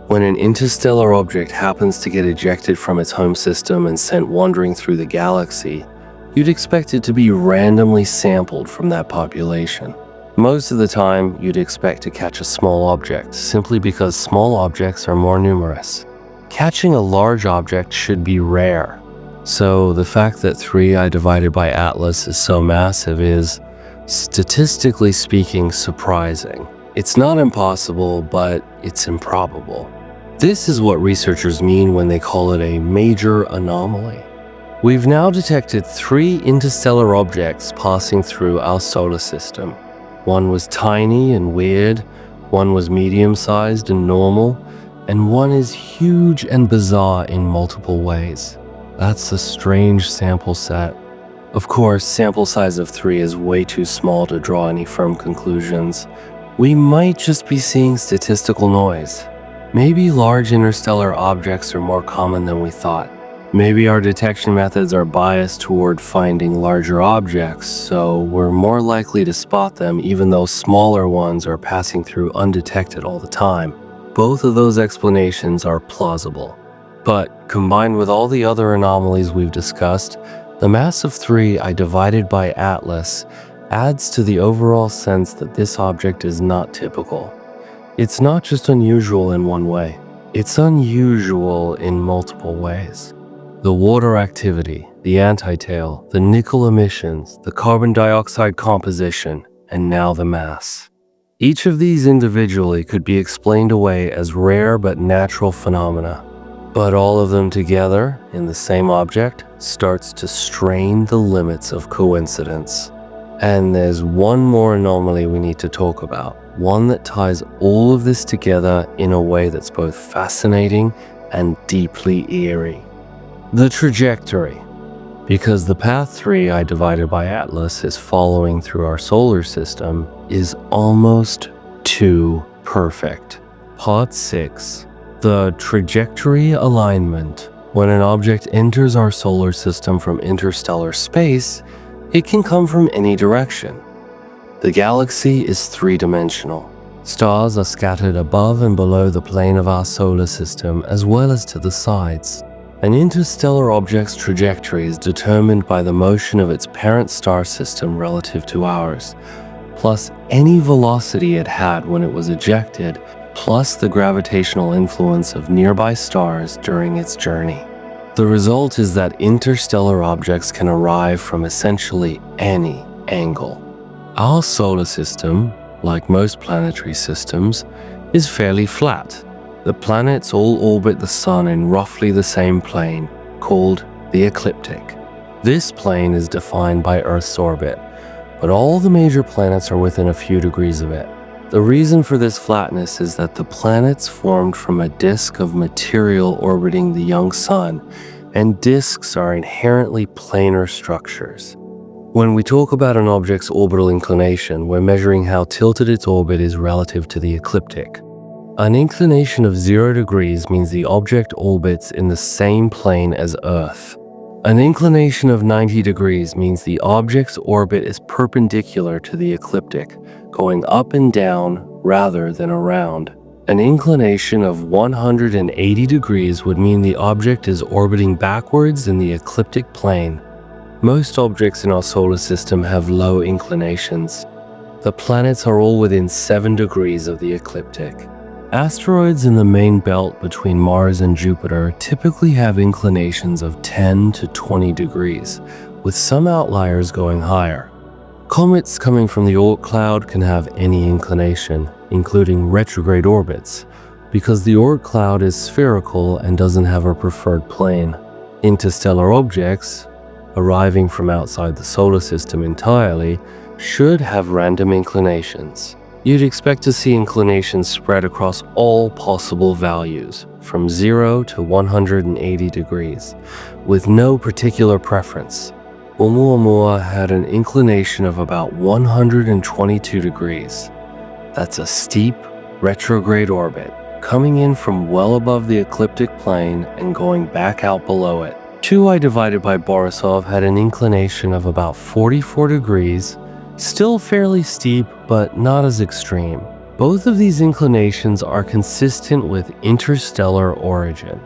When an interstellar object happens to get ejected from its home system and sent wandering through the galaxy, you'd expect it to be randomly sampled from that population. Most of the time, you'd expect to catch a small object, simply because small objects are more numerous. Catching a large object should be rare. So the fact that 3i divided by Atlas is so massive is, statistically speaking, surprising. It's not impossible, but it's improbable. This is what researchers mean when they call it a major anomaly. We've now detected 3 interstellar objects passing through our solar system. One was tiny and weird, one was medium-sized and normal, and one is huge and bizarre in multiple ways. That's a strange sample set. Of course, sample size of 3 is way too small to draw any firm conclusions. We might just be seeing statistical noise. Maybe large interstellar objects are more common than we thought. Maybe our detection methods are biased toward finding larger objects, so we're more likely to spot them even though smaller ones are passing through undetected all the time. Both of those explanations are plausible. But combined with all the other anomalies we've discussed, the mass of 3i divided by Atlas adds to the overall sense that this object is not typical. It's not just unusual in one way. It's unusual in multiple ways. The water activity, the antitail, the nickel emissions, the carbon dioxide composition, and now the mass. Each of these individually could be explained away as rare but natural phenomena. But all of them together, in the same object, starts to strain the limits of coincidence. And there's one more anomaly we need to talk about, one that ties all of this together in a way that's both fascinating and deeply eerie. The trajectory. Because the path 3i divided by Atlas is following through our solar system is almost too perfect. Part 6. The trajectory alignment. When an object enters our solar system from interstellar space, it can come from any direction. The galaxy is three-dimensional. Stars are scattered above and below the plane of our solar system as well as to the sides. An interstellar object's trajectory is determined by the motion of its parent star system relative to ours, plus any velocity it had when it was ejected, plus the gravitational influence of nearby stars during its journey. The result is that interstellar objects can arrive from essentially any angle. Our solar system, like most planetary systems, is fairly flat. The planets all orbit the sun in roughly the same plane, called the ecliptic. This plane is defined by Earth's orbit, but all the major planets are within a few degrees of it. The reason for this flatness is that the planets formed from a disk of material orbiting the young sun, and disks are inherently planar structures. When we talk about an object's orbital inclination, we're measuring how tilted its orbit is relative to the ecliptic. An inclination of 0 degrees means the object orbits in the same plane as Earth. An inclination of 90 degrees means the object's orbit is perpendicular to the ecliptic, going up and down rather than around. An inclination of 180 degrees would mean the object is orbiting backwards in the ecliptic plane. Most objects in our solar system have low inclinations. The planets are all within 7 degrees of the ecliptic. Asteroids in the main belt between Mars and Jupiter typically have inclinations of 10 to 20 degrees, with some outliers going higher. Comets coming from the Oort cloud can have any inclination, including retrograde orbits, because the Oort cloud is spherical and doesn't have a preferred plane. Interstellar objects, arriving from outside the solar system entirely, should have random inclinations. You'd expect to see inclinations spread across all possible values, from 0 to 180 degrees, with no particular preference. Oumuamua had an inclination of about 122 degrees. That's a steep, retrograde orbit, coming in from well above the ecliptic plane and going back out below it. 2i divided by Borisov had an inclination of about 44 degrees, still fairly steep, but not as extreme. Both of these inclinations are consistent with interstellar origin.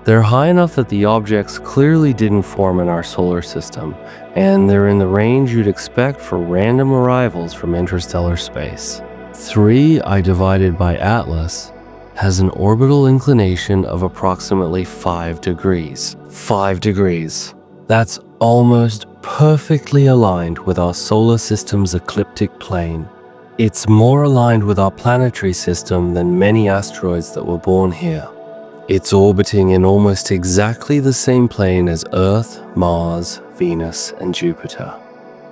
They're high enough that the objects clearly didn't form in our solar system, and they're in the range you'd expect for random arrivals from interstellar space. 3I divided by Atlas has an orbital inclination of approximately 5 degrees. 5 degrees. That's almost perfectly aligned with our solar system's ecliptic plane. It's more aligned with our planetary system than many asteroids that were born here. It's orbiting in almost exactly the same plane as Earth, Mars, Venus, and Jupiter.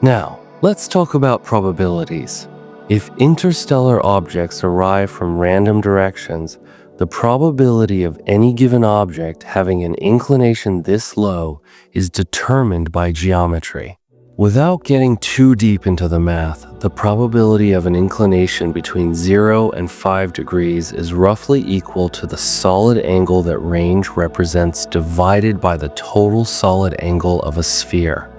Now, let's talk about probabilities. If interstellar objects arrive from random directions, the probability of any given object having an inclination this low is determined by geometry. Without getting too deep into the math, the probability of an inclination between 0 and 5 degrees is roughly equal to the solid angle that range represents divided by the total solid angle of a sphere.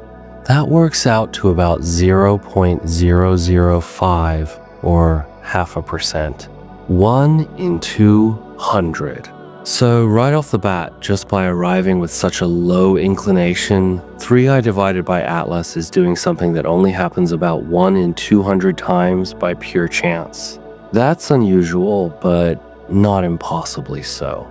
That works out to about 0.005 or 0.5%. 1 in 200. So right off the bat, just by arriving with such a low inclination, 3I divided by Atlas is doing something that only happens about 1 in 200 times by pure chance. That's unusual, but not impossibly so.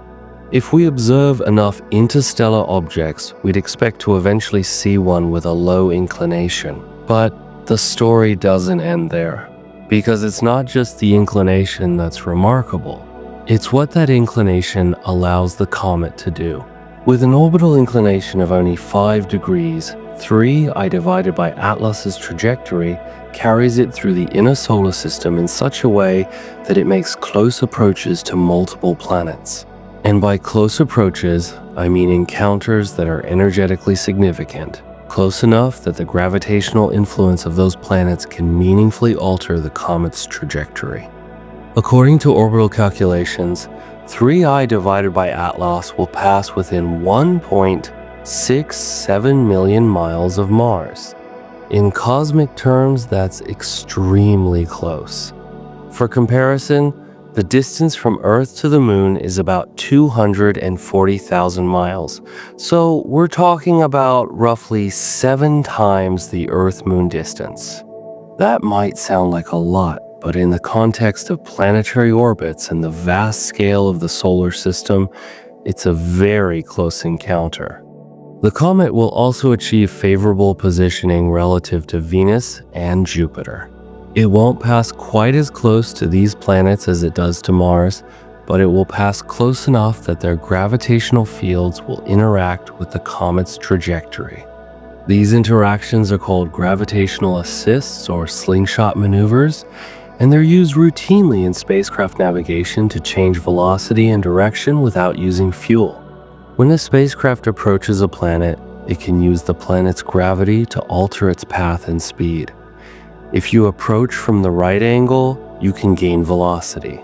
If we observe enough interstellar objects, we'd expect to eventually see one with a low inclination. But the story doesn't end there, because it's not just the inclination that's remarkable. It's what that inclination allows the comet to do. With an orbital inclination of only 5 degrees, 3I divided by Atlas's trajectory carries it through the inner solar system in such a way that it makes close approaches to multiple planets. And by close approaches, I mean encounters that are energetically significant, close enough that the gravitational influence of those planets can meaningfully alter the comet's trajectory. According to orbital calculations, 3I divided by Atlas will pass within 1.67 million miles of Mars. In cosmic terms, that's extremely close. For comparison, the distance from Earth to the Moon is about 240,000 miles, so we're talking about roughly 7 times the Earth-Moon distance. That might sound like a lot, but in the context of planetary orbits and the vast scale of the solar system, it's a very close encounter. The comet will also achieve favorable positioning relative to Venus and Jupiter. It won't pass quite as close to these planets as it does to Mars, but it will pass close enough that their gravitational fields will interact with the comet's trajectory. These interactions are called gravitational assists or slingshot maneuvers, and they're used routinely in spacecraft navigation to change velocity and direction without using fuel. When a spacecraft approaches a planet, it can use the planet's gravity to alter its path and speed. If you approach from the right angle, you can gain velocity,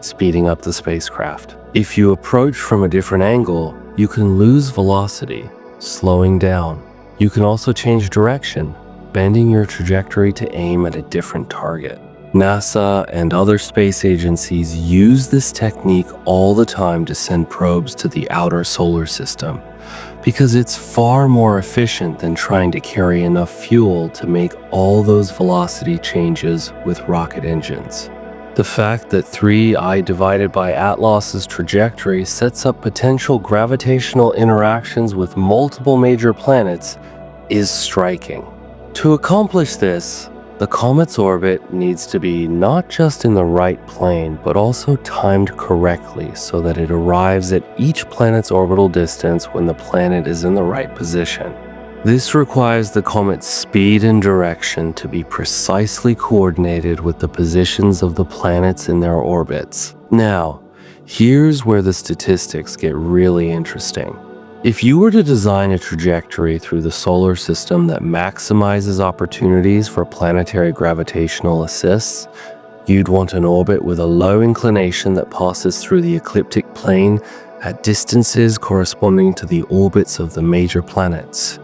speeding up the spacecraft. If you approach from a different angle, you can lose velocity, slowing down. You can also change direction, bending your trajectory to aim at a different target. NASA and other space agencies use this technique all the time to send probes to the outer solar system, because it's far more efficient than trying to carry enough fuel to make all those velocity changes with rocket engines. The fact that 3I divided by Atlas's trajectory sets up potential gravitational interactions with multiple major planets is striking. To accomplish this, the comet's orbit needs to be not just in the right plane, but also timed correctly so that it arrives at each planet's orbital distance when the planet is in the right position. This requires the comet's speed and direction to be precisely coordinated with the positions of the planets in their orbits. Now, here's where the statistics get really interesting. If you were to design a trajectory through the solar system that maximizes opportunities for planetary gravitational assists, you'd want an orbit with a low inclination that passes through the ecliptic plane at distances corresponding to the orbits of the major planets.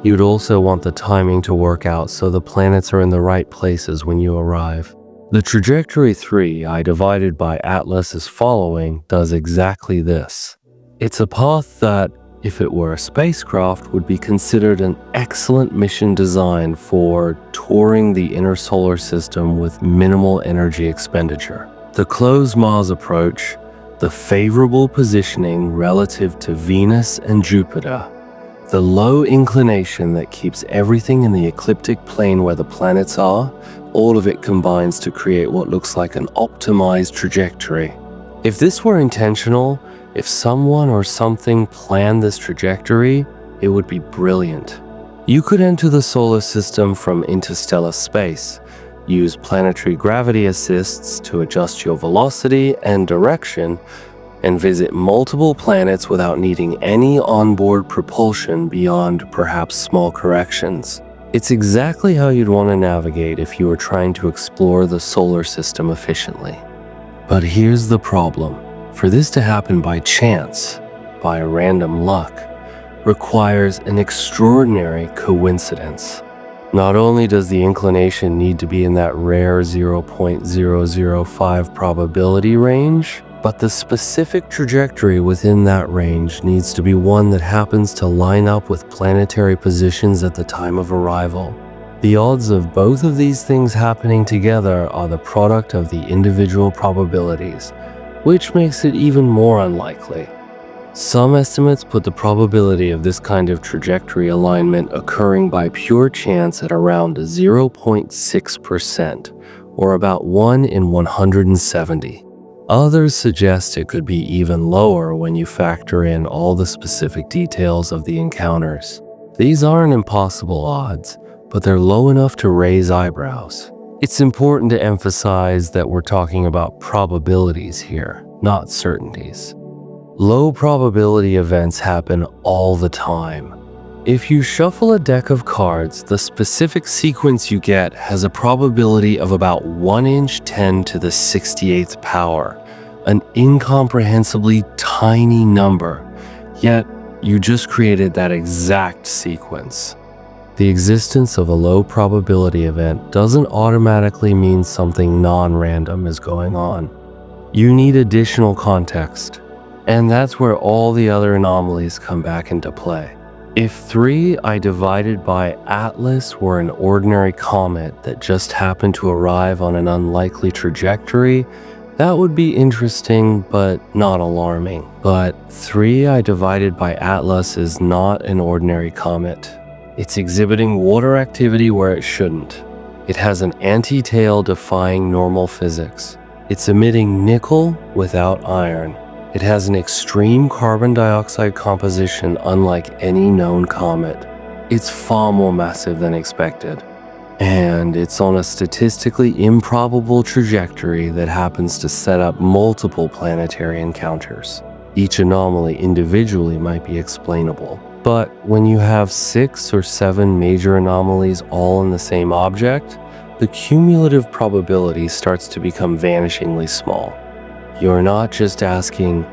You'd also want the timing to work out so the planets are in the right places when you arrive. The trajectory 3I divided by Atlas is following does exactly this. It's a path that, if it were a spacecraft, would be considered an excellent mission design for touring the inner solar system with minimal energy expenditure. The closed Mars approach, the favorable positioning relative to Venus and Jupiter, the low inclination that keeps everything in the ecliptic plane where the planets are, all of it combines to create what looks like an optimized trajectory. If this were intentional, if someone or something planned this trajectory, it would be brilliant. You could enter the solar system from interstellar space, use planetary gravity assists to adjust your velocity and direction, and visit multiple planets without needing any onboard propulsion beyond perhaps small corrections. It's exactly how you'd want to navigate if you were trying to explore the solar system efficiently. But here's the problem. For this to happen by chance, by random luck, requires an extraordinary coincidence. Not only does the inclination need to be in that rare 0.005 probability range, but the specific trajectory within that range needs to be one that happens to line up with planetary positions at the time of arrival. The odds of both of these things happening together are the product of the individual probabilities, which makes it even more unlikely. Some estimates put the probability of this kind of trajectory alignment occurring by pure chance at around 0.6%, or about 1 in 170. Others suggest it could be even lower when you factor in all the specific details of the encounters. These aren't impossible odds, but they're low enough to raise eyebrows. It's important to emphasize that we're talking about probabilities here, not certainties. Low probability events happen all the time. If you shuffle a deck of cards, the specific sequence you get has a probability of about 1 inch 10 to the 68th power, an incomprehensibly tiny number, yet you just created that exact sequence. The existence of a low probability event doesn't automatically mean something non-random is going on. You need additional context, and that's where all the other anomalies come back into play. If 3I divided by Atlas were an ordinary comet that just happened to arrive on an unlikely trajectory, that would be interesting but not alarming. But 3I divided by Atlas is not an ordinary comet. It's exhibiting water activity where it shouldn't. It has an anti-tail defying normal physics. It's emitting nickel without iron. It has an extreme carbon dioxide composition unlike any known comet. It's far more massive than expected. And it's on a statistically improbable trajectory that happens to set up multiple planetary encounters. Each anomaly individually might be explainable. But when you have 6 or 7 major anomalies all in the same object, the cumulative probability starts to become vanishingly small. You're not just asking,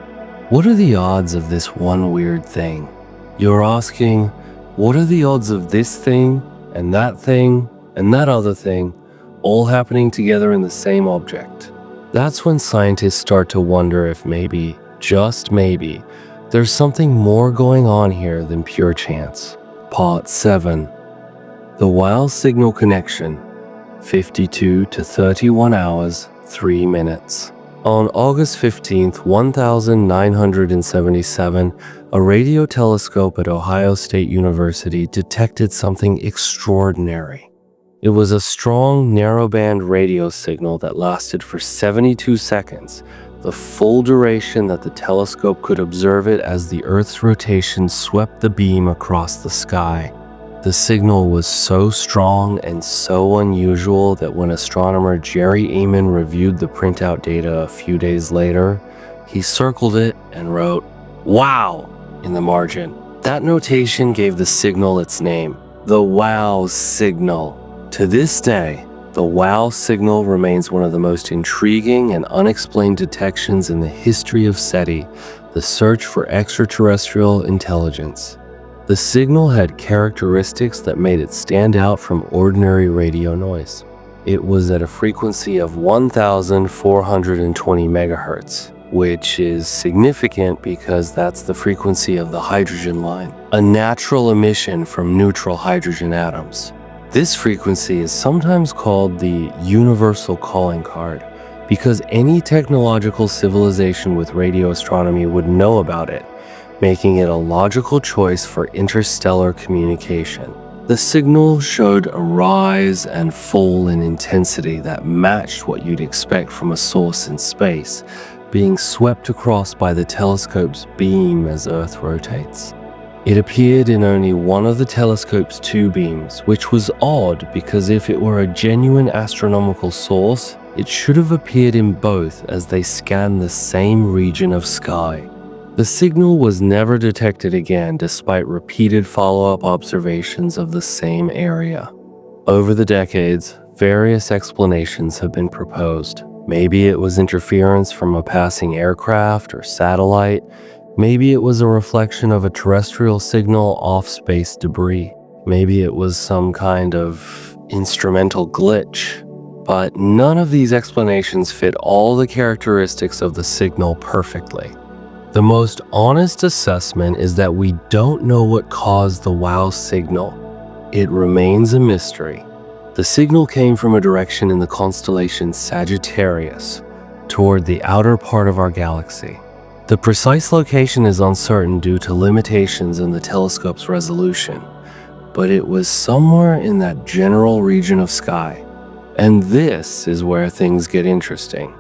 what are the odds of this one weird thing? You're asking, what are the odds of this thing, and that other thing, all happening together in the same object? That's when scientists start to wonder if maybe, just maybe, there's something more going on here than pure chance. Part 7. The WOW signal connection, 52 to 31 hours, 3 minutes. On August 15th, 1977, a radio telescope at Ohio State University detected something extraordinary. It was a strong, narrowband radio signal that lasted for 72 seconds, the full duration that the telescope could observe it as the Earth's rotation swept the beam across the sky. The signal was so strong and so unusual that when astronomer Jerry Eman reviewed the printout data a few days later, he circled it and wrote, "Wow!" in the margin. That notation gave the signal its name, the WOW signal. To this day, the WOW signal remains one of the most intriguing and unexplained detections in the history of SETI, the search for extraterrestrial intelligence. The signal had characteristics that made it stand out from ordinary radio noise. It was at a frequency of 1,420 megahertz, which is significant because that's the frequency of the hydrogen line, a natural emission from neutral hydrogen atoms. This frequency is sometimes called the universal calling card because any technological civilization with radio astronomy would know about it, making it a logical choice for interstellar communication. The signal showed a rise and fall in intensity that matched what you'd expect from a source in space, being swept across by the telescope's beam as Earth rotates. It appeared in only one of the telescope's two beams, which was odd because if it were a genuine astronomical source, it should have appeared in both as they scanned the same region of sky. The signal was never detected again despite repeated follow-up observations of the same area. Over the decades, various explanations have been proposed. Maybe it was interference from a passing aircraft or satellite. Maybe it was a reflection of a terrestrial signal off space debris. Maybe it was some kind of instrumental glitch. But none of these explanations fit all the characteristics of the signal perfectly. The most honest assessment is that we don't know what caused the WOW signal. It remains a mystery. The signal came from a direction in the constellation Sagittarius, toward the outer part of our galaxy. The precise location is uncertain due to limitations in the telescope's resolution, but it was somewhere in that general region of sky. And this is where things get interesting,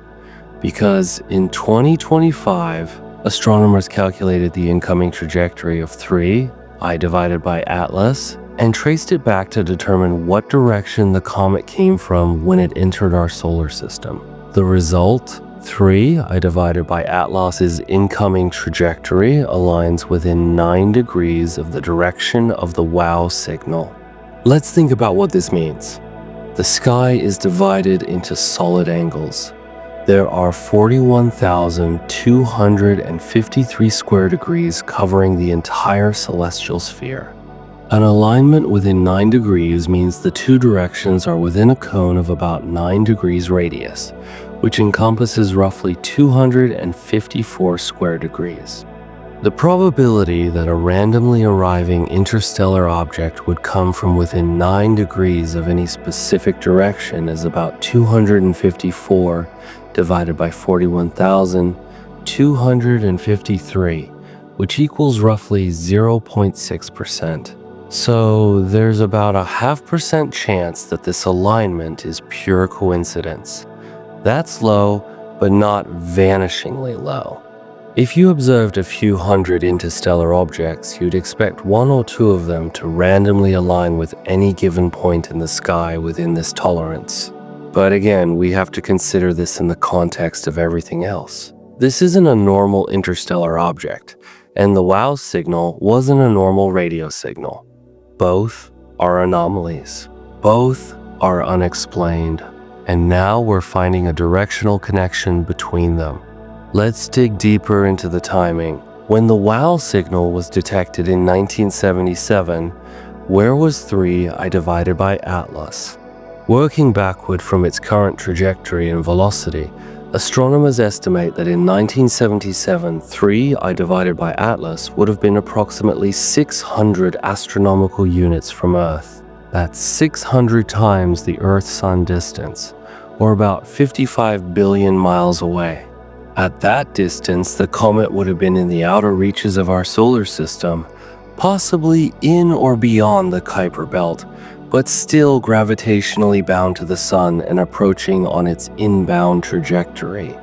because in 2025, astronomers calculated the incoming trajectory of 3, I divided by Atlas, and traced it back to determine what direction the comet came from when it entered our solar system. The result, 3, I divided by Atlas's incoming trajectory, aligns within 9 degrees of the direction of the WOW signal. Let's think about what this means. The sky is divided into solid angles. There are 41,253 square degrees covering the entire celestial sphere. An alignment within 9 degrees means the two directions are within a cone of about 9 degrees radius, which encompasses roughly 254 square degrees. The probability that a randomly arriving interstellar object would come from within 9 degrees of any specific direction is about 254 divided by 41,253, which equals roughly 0.6%. So there's about a 0.5% chance that this alignment is pure coincidence. That's low, but not vanishingly low. If you observed a few hundred interstellar objects, you'd expect one or two of them to randomly align with any given point in the sky within this tolerance. But again, we have to consider this in the context of everything else. This isn't a normal interstellar object, and the WOW signal wasn't a normal radio signal. Both are anomalies. Both are unexplained. And now we're finding a directional connection between them. Let's dig deeper into the timing. When the WOW signal was detected in 1977, where was 3 I divided by Atlas? Working backward from its current trajectory and velocity, astronomers estimate that in 1977, 3 I divided by Atlas would have been approximately 600 astronomical units from Earth. That's 600 times the Earth-Sun distance, or about 55 billion miles away. At that distance, the comet would have been in the outer reaches of our solar system, possibly in or beyond the Kuiper belt, but still gravitationally bound to the Sun and approaching on its inbound trajectory.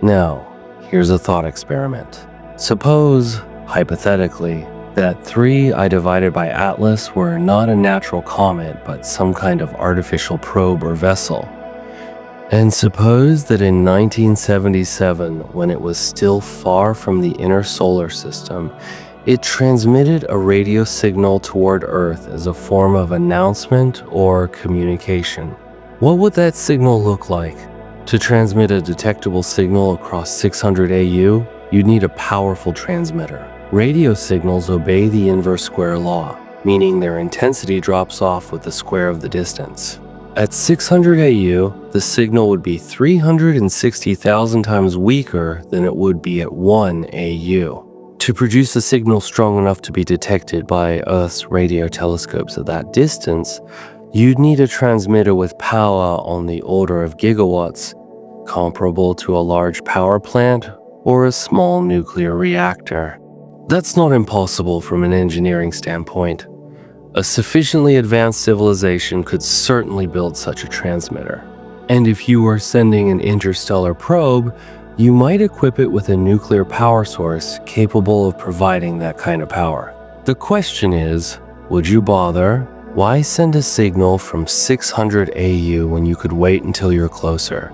Now, here's a thought experiment. Suppose, hypothetically, that 3 I divided by Atlas were not a natural comet, but some kind of artificial probe or vessel. And suppose that in 1977, when it was still far from the inner solar system, it transmitted a radio signal toward Earth as a form of announcement or communication. What would that signal look like? To transmit a detectable signal across 600 AU, you'd need a powerful transmitter. Radio signals obey the inverse square law, meaning their intensity drops off with the square of the distance. At 600 AU, the signal would be 360,000 times weaker than it would be at 1 AU. To produce a signal strong enough to be detected by Earth's radio telescopes at that distance, you'd need a transmitter with power on the order of gigawatts, comparable to a large power plant or a small nuclear reactor. That's not impossible from an engineering standpoint. A sufficiently advanced civilization could certainly build such a transmitter. And if you were sending an interstellar probe, you might equip it with a nuclear power source capable of providing that kind of power. The question is, would you bother? Why send a signal from 600 AU when you could wait until you're closer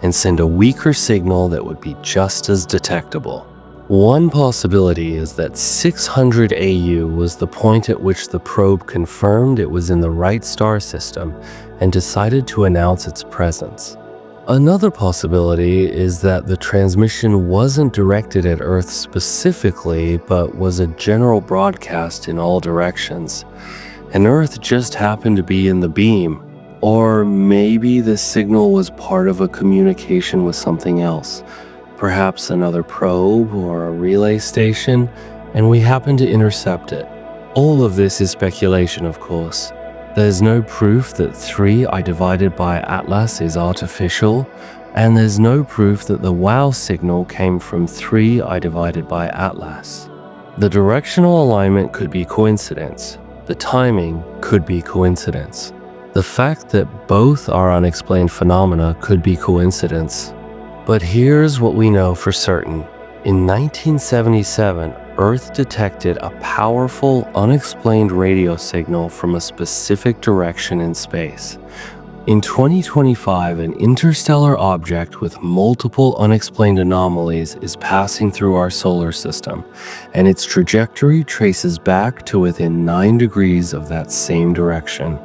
and send a weaker signal that would be just as detectable? One possibility is that 600 AU was the point at which the probe confirmed it was in the right star system and decided to announce its presence. Another possibility is that the transmission wasn't directed at Earth specifically, but was a general broadcast in all directions, and Earth just happened to be in the beam. Or maybe the signal was part of a communication with something else, perhaps another probe or a relay station, and we happen to intercept it. All of this is speculation, of course. There's no proof that 3I divided by Atlas is artificial, and there's no proof that the WOW signal came from 3I divided by Atlas. The directional alignment could be coincidence. The timing could be coincidence. The fact that both are unexplained phenomena could be coincidence. But here's what we know for certain. In 1977, Earth detected a powerful, unexplained radio signal from a specific direction in space. In 2025, an interstellar object with multiple unexplained anomalies is passing through our solar system, and its trajectory traces back to within 9 degrees of that same direction.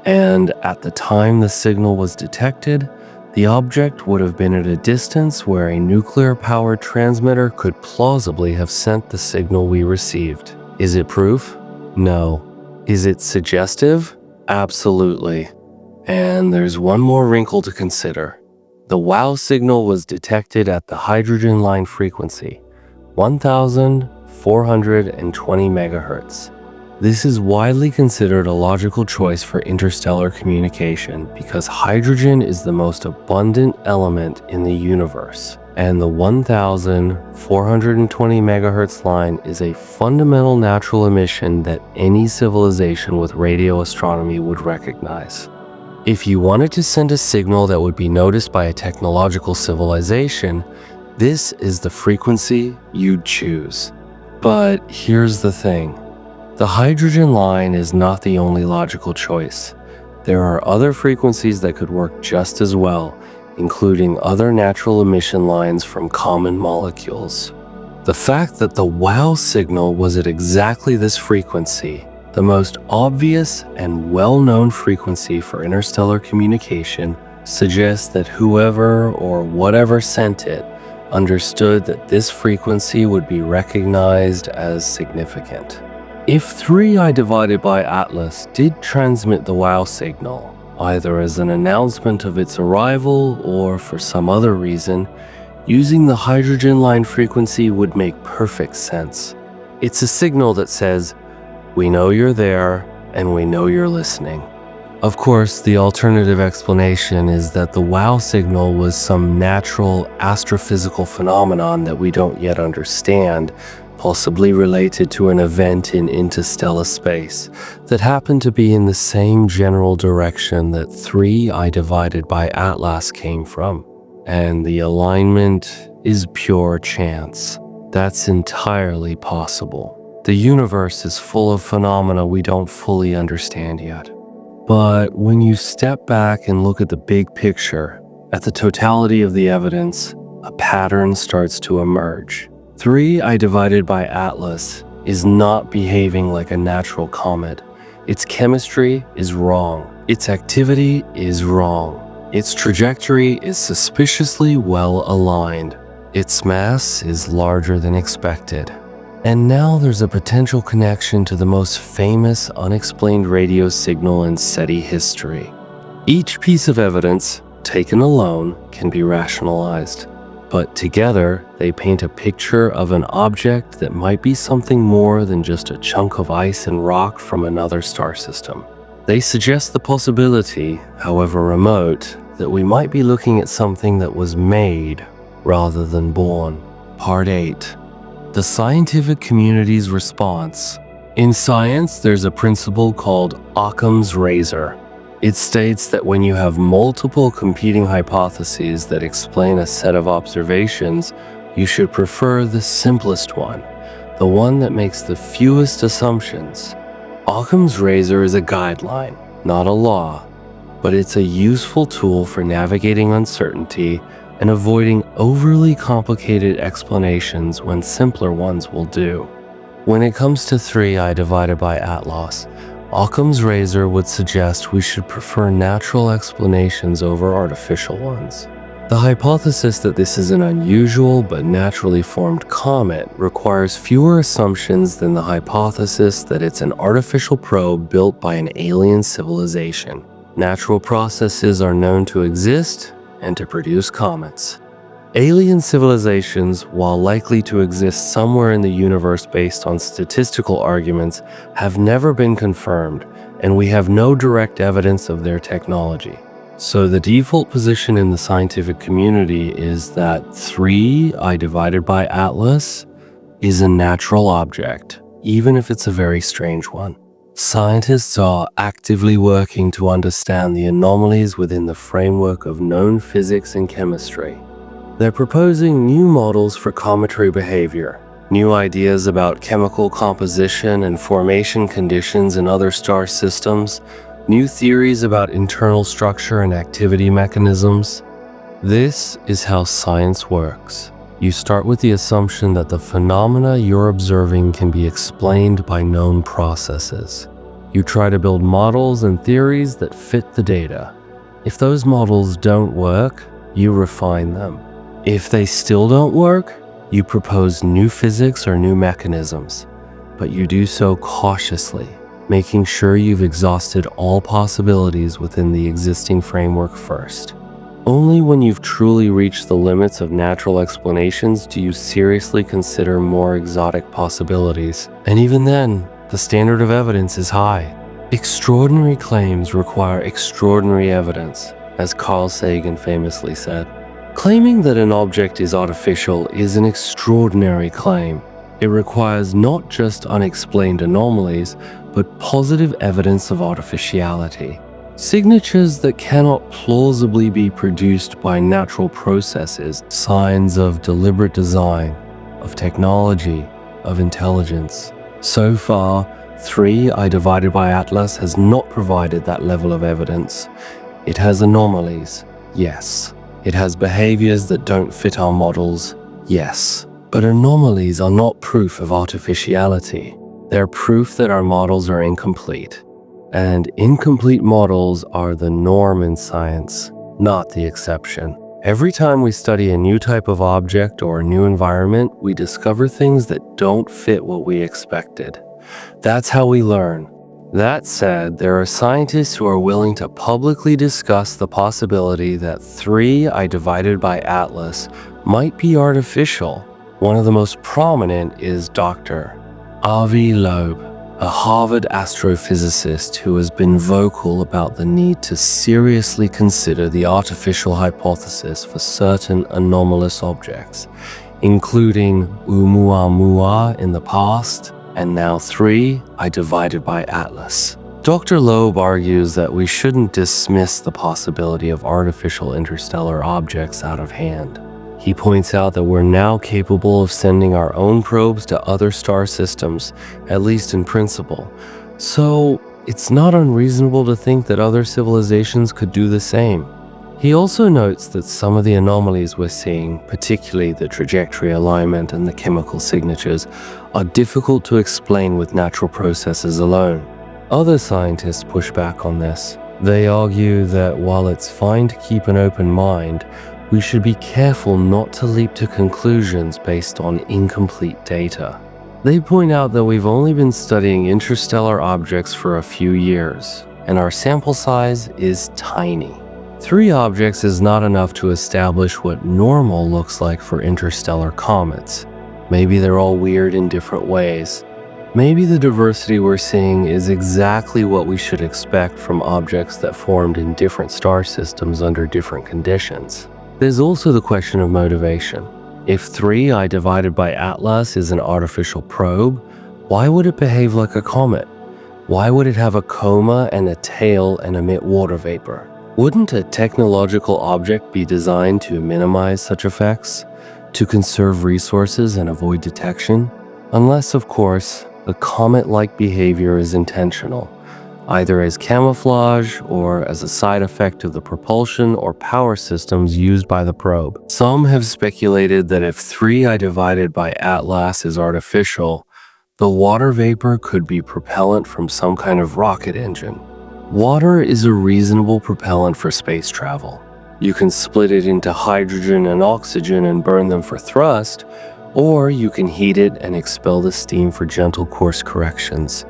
And at the time the signal was detected, the object would have been at a distance where a nuclear-powered transmitter could plausibly have sent the signal we received. Is it proof? No. Is it suggestive? Absolutely. And there's one more wrinkle to consider. The WOW signal was detected at the hydrogen line frequency, 1,420 megahertz. This is widely considered a logical choice for interstellar communication because hydrogen is the most abundant element in the universe, and the 1,420 megahertz line is a fundamental natural emission that any civilization with radio astronomy would recognize. If you wanted to send a signal that would be noticed by a technological civilization, this is the frequency you'd choose. But here's the thing. The hydrogen line is not the only logical choice. There are other frequencies that could work just as well, including other natural emission lines from common molecules. The fact that the WOW signal was at exactly this frequency, the most obvious and well-known frequency for interstellar communication, suggests that whoever or whatever sent it understood that this frequency would be recognized as significant. If 3I divided by Atlas did transmit the WOW signal, either as an announcement of its arrival or for some other reason, using the hydrogen line frequency would make perfect sense. It's a signal that says, "We know you're there, and we know you're listening." Of course, the alternative explanation is that the WOW signal was some natural astrophysical phenomenon that we don't yet understand, possibly related to an event in interstellar space that happened to be in the same general direction that 3I divided by Atlas came from. And the alignment is pure chance. That's entirely possible. The universe is full of phenomena we don't fully understand yet. But when you step back and look at the big picture, at the totality of the evidence, a pattern starts to emerge. 3I divided by Atlas is not behaving like a natural comet. Its chemistry is wrong. Its activity is wrong. Its trajectory is suspiciously well aligned. Its mass is larger than expected. And now there's a potential connection to the most famous unexplained radio signal in SETI history. Each piece of evidence, taken alone, can be rationalized, but together they paint a picture of an object that might be something more than just a chunk of ice and rock from another star system. They suggest the possibility, however remote, that we might be looking at something that was made rather than born. Part 8. The scientific community's response. In science, there's a principle called Occam's razor. It states that when you have multiple competing hypotheses that explain a set of observations, you should prefer the simplest one, the one that makes the fewest assumptions. Occam's razor is a guideline, not a law, but it's a useful tool for navigating uncertainty and avoiding overly complicated explanations when simpler ones will do. When it comes to 3i divided by Atlas, Occam's razor would suggest we should prefer natural explanations over artificial ones. The hypothesis that this is an unusual but naturally formed comet requires fewer assumptions than the hypothesis that it's an artificial probe built by an alien civilization. Natural processes are known to exist and to produce comets. Alien civilizations, while likely to exist somewhere in the universe based on statistical arguments, have never been confirmed, and we have no direct evidence of their technology. So the default position in the scientific community is that 3i divided by Atlas is a natural object, even if it's a very strange one. Scientists are actively working to understand the anomalies within the framework of known physics and chemistry. They're proposing new models for cometary behavior, new ideas about chemical composition and formation conditions in other star systems, new theories about internal structure and activity mechanisms. This is how science works. You start with the assumption that the phenomena you're observing can be explained by known processes. You try to build models and theories that fit the data. If those models don't work, you refine them. If they still don't work, you propose new physics or new mechanisms, but you do so cautiously, making sure you've exhausted all possibilities within the existing framework first. Only when you've truly reached the limits of natural explanations do you seriously consider more exotic possibilities. And even then, the standard of evidence is high. Extraordinary claims require extraordinary evidence, as Carl Sagan famously said. Claiming that an object is artificial is an extraordinary claim. It requires not just unexplained anomalies, but positive evidence of artificiality. Signatures that cannot plausibly be produced by natural processes, signs of deliberate design, of technology, of intelligence. So far, 3i divided by Atlas has not provided that level of evidence. It has anomalies, yes. It has behaviors that don't fit our models, yes. But anomalies are not proof of artificiality. They're proof that our models are incomplete. And incomplete models are the norm in science, not the exception. Every time we study a new type of object or a new environment, we discover things that don't fit what we expected. That's how we learn. That said, there are scientists who are willing to publicly discuss the possibility that 3i divided by Atlas might be artificial. One of the most prominent is Dr. Avi Loeb, a Harvard astrophysicist who has been vocal about the need to seriously consider the artificial hypothesis for certain anomalous objects, including Oumuamua in the past, and now 3i divided by Atlas. Dr. Loeb argues that we shouldn't dismiss the possibility of artificial interstellar objects out of hand. He points out that we're now capable of sending our own probes to other star systems, at least in principle. So it's not unreasonable to think that other civilizations could do the same. He also notes that some of the anomalies we're seeing, particularly the trajectory alignment and the chemical signatures, are difficult to explain with natural processes alone. Other scientists push back on this. They argue that while it's fine to keep an open mind, we should be careful not to leap to conclusions based on incomplete data. They point out that we've only been studying interstellar objects for a few years, and our sample size is tiny. 3 objects is not enough to establish what normal looks like for interstellar comets. Maybe they're all weird in different ways. Maybe the diversity we're seeing is exactly what we should expect from objects that formed in different star systems under different conditions. There's also the question of motivation. If 3I divided by Atlas is an artificial probe, why would it behave like a comet? Why would it have a coma and a tail and emit water vapor? Wouldn't a technological object be designed to minimize such effects, to conserve resources and avoid detection? Unless, of course, the comet-like behavior is intentional, either as camouflage or as a side effect of the propulsion or power systems used by the probe. Some have speculated that if 3I divided by Atlas is artificial, the water vapor could be propellant from some kind of rocket engine. Water is a reasonable propellant for space travel. You can split it into hydrogen and oxygen and burn them for thrust, or you can heat it and expel the steam for gentle course corrections.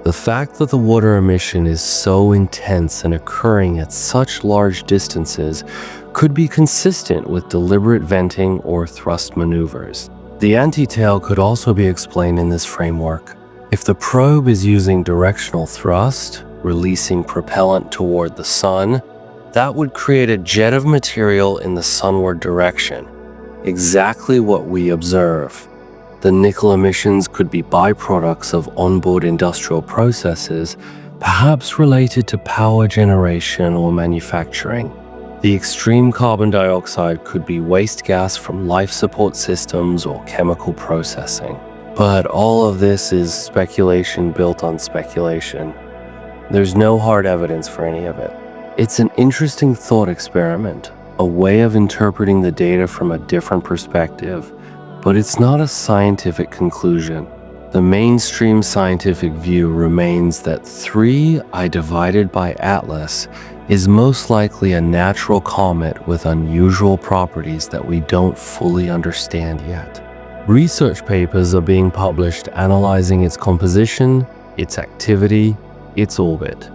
The fact that the water emission is so intense and occurring at such large distances could be consistent with deliberate venting or thrust maneuvers. The anti-tail could also be explained in this framework. If the probe is using directional thrust, releasing propellant toward the sun, that would create a jet of material in the sunward direction, exactly what we observe. The nickel emissions could be byproducts of onboard industrial processes, perhaps related to power generation or manufacturing. The extreme carbon dioxide could be waste gas from life support systems or chemical processing. But all of this is speculation built on speculation. There's no hard evidence for any of it. It's an interesting thought experiment, a way of interpreting the data from a different perspective, but it's not a scientific conclusion. The mainstream scientific view remains that 3I divided by Atlas is most likely a natural comet with unusual properties that we don't fully understand yet. Research papers are being published analyzing its composition, its activity, its orbit.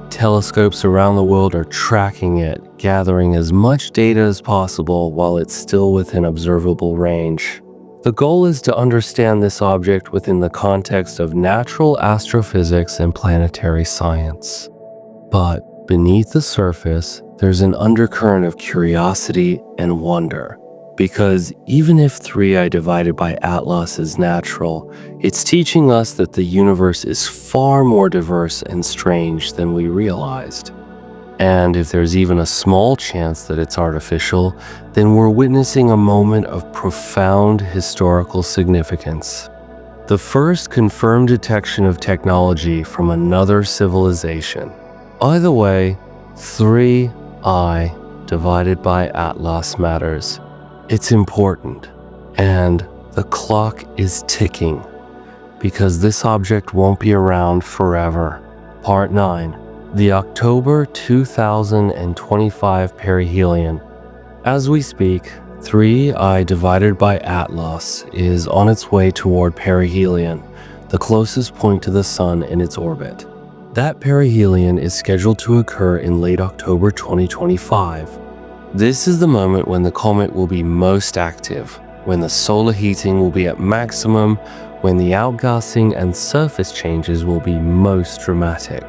Telescopes around the world are tracking it, gathering as much data as possible while it's still within observable range. The goal is to understand this object within the context of natural astrophysics and planetary science. But beneath the surface, there's an undercurrent of curiosity and wonder. Because even if 3I divided by Atlas is natural, it's teaching us that the universe is far more diverse and strange than we realized. And if there's even a small chance that it's artificial, then we're witnessing a moment of profound historical significance. The first confirmed detection of technology from another civilization. Either way, 3I divided by Atlas matters. It's important, and the clock is ticking, because this object won't be around forever. Part 9. The October 2025 perihelion. As we speak, 3I divided by Atlas is on its way toward perihelion, the closest point to the Sun in its orbit. That perihelion is scheduled to occur in late October 2025. This is the moment when the comet will be most active, when the solar heating will be at maximum, when the outgassing and surface changes will be most dramatic.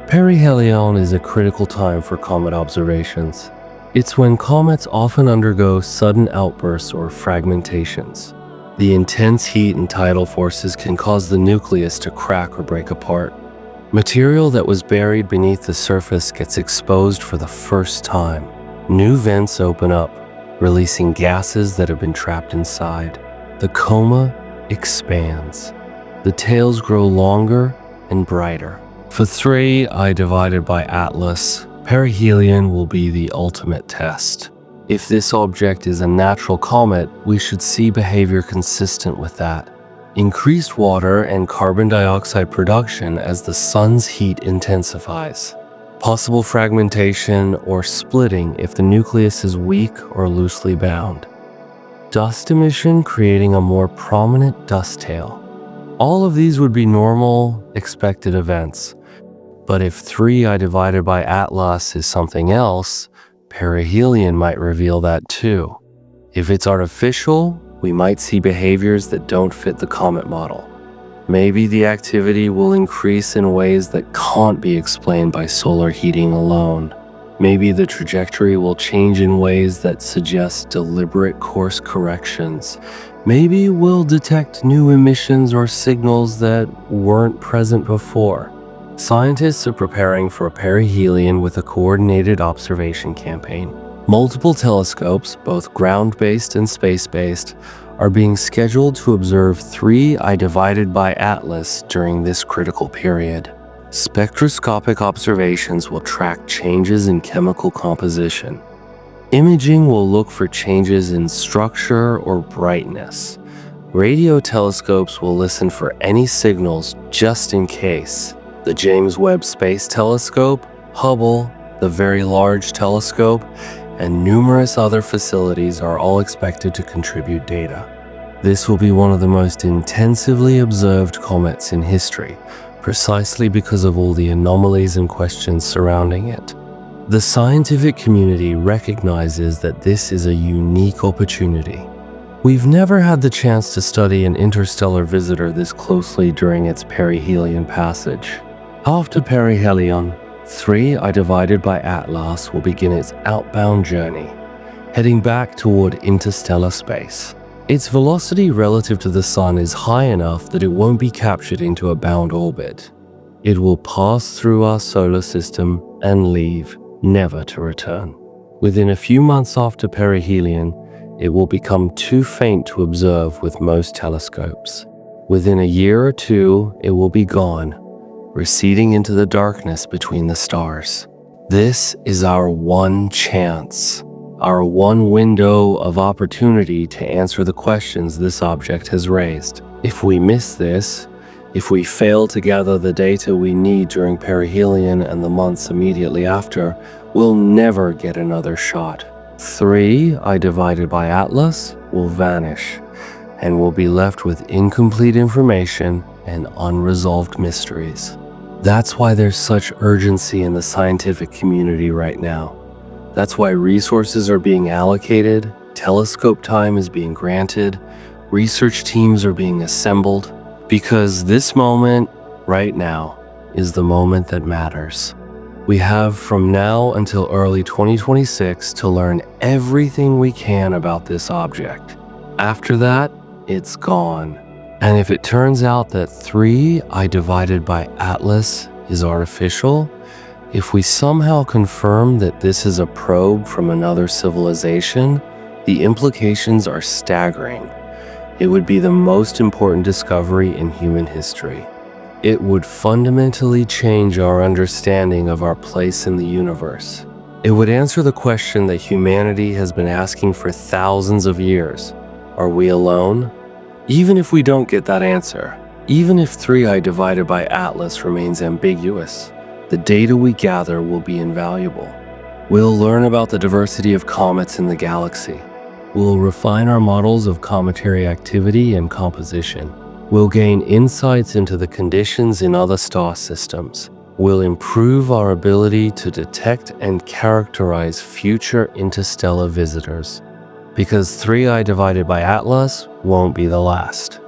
Perihelion is a critical time for comet observations. It's when comets often undergo sudden outbursts or fragmentations. The intense heat and tidal forces can cause the nucleus to crack or break apart. Material that was buried beneath the surface gets exposed for the first time. New vents open up, releasing gases that have been trapped inside. The coma expands. The tails grow longer and brighter. For 3I divided by Atlas, perihelion will be the ultimate test. If this object is a natural comet, we should see behavior consistent with that. Increased water and carbon dioxide production as the sun's heat intensifies. Possible fragmentation or splitting if the nucleus is weak or loosely bound. Dust emission creating a more prominent dust tail. All of these would be normal, expected events. But if 3I divided by Atlas is something else, perihelion might reveal that too. If it's artificial, we might see behaviors that don't fit the Comet model. Maybe the activity will increase in ways that can't be explained by solar heating alone. Maybe the trajectory will change in ways that suggest deliberate course corrections. Maybe we'll detect new emissions or signals that weren't present before. Scientists are preparing for a perihelion with a coordinated observation campaign. Multiple telescopes, both ground-based and space-based, are being scheduled to observe 3I divided by Atlas during this critical period. Spectroscopic observations will track changes in chemical composition. Imaging will look for changes in structure or brightness. Radio telescopes will listen for any signals just in case. The James Webb Space Telescope, Hubble, the Very Large Telescope, and numerous other facilities are all expected to contribute data. This will be one of the most intensively observed comets in history, precisely because of all the anomalies and questions surrounding it. The scientific community recognizes that this is a unique opportunity. We've never had the chance to study an interstellar visitor this closely during its perihelion passage. After perihelion, 3I divided by Atlas will begin its outbound journey, heading back toward interstellar space. Its velocity relative to the Sun is high enough that it won't be captured into a bound orbit. It will pass through our solar system and leave, never to return. Within a few months after perihelion, it will become too faint to observe with most telescopes. Within a year or two, it will be gone, receding into the darkness between the stars. This is our one chance, our one window of opportunity to answer the questions this object has raised. If we miss this, if we fail to gather the data we need during perihelion and the months immediately after, we'll never get another shot. 3I divided by Atlas will vanish, and we'll be left with incomplete information and unresolved mysteries. That's why there's such urgency in the scientific community right now. That's why resources are being allocated, telescope time is being granted, research teams are being assembled, because this moment, right now, is the moment that matters. We have from now until early 2026 to learn everything we can about this object. After that, it's gone. And if it turns out that 3I divided by Atlas is artificial, if we somehow confirm that this is a probe from another civilization, the implications are staggering. It would be the most important discovery in human history. It would fundamentally change our understanding of our place in the universe. It would answer the question that humanity has been asking for thousands of years. Are we alone? Even if we don't get that answer, even if 3I divided by Atlas remains ambiguous, the data we gather will be invaluable. We'll learn about the diversity of comets in the galaxy. We'll refine our models of cometary activity and composition. We'll gain insights into the conditions in other star systems. We'll improve our ability to detect and characterize future interstellar visitors. Because 3I divided by Atlas won't be the last.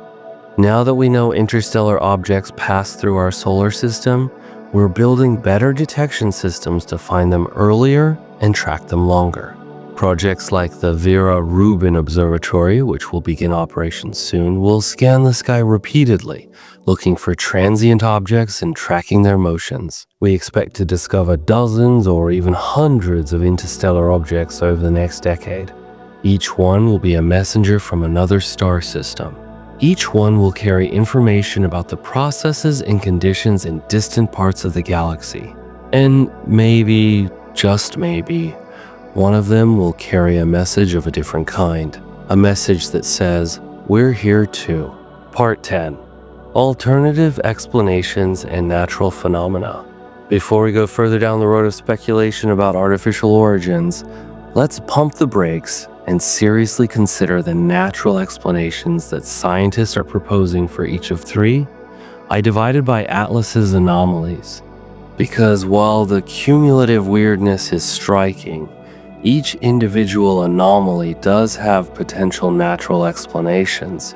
Now that we know interstellar objects pass through our solar system, we're building better detection systems to find them earlier and track them longer. Projects like the Vera Rubin Observatory, which will begin operations soon, will scan the sky repeatedly, looking for transient objects and tracking their motions. We expect to discover dozens or even hundreds of interstellar objects over the next decade. Each one will be a messenger from another star system. Each one will carry information about the processes and conditions in distant parts of the galaxy. And maybe, just maybe, one of them will carry a message of a different kind. A message that says, "We're here too." Part 10. Alternative explanations and natural phenomena. Before we go further down the road of speculation about artificial origins, let's pump the brakes and seriously consider the natural explanations that scientists are proposing for each of 3I divided by Atlas's anomalies. Because while the cumulative weirdness is striking, each individual anomaly does have potential natural explanations,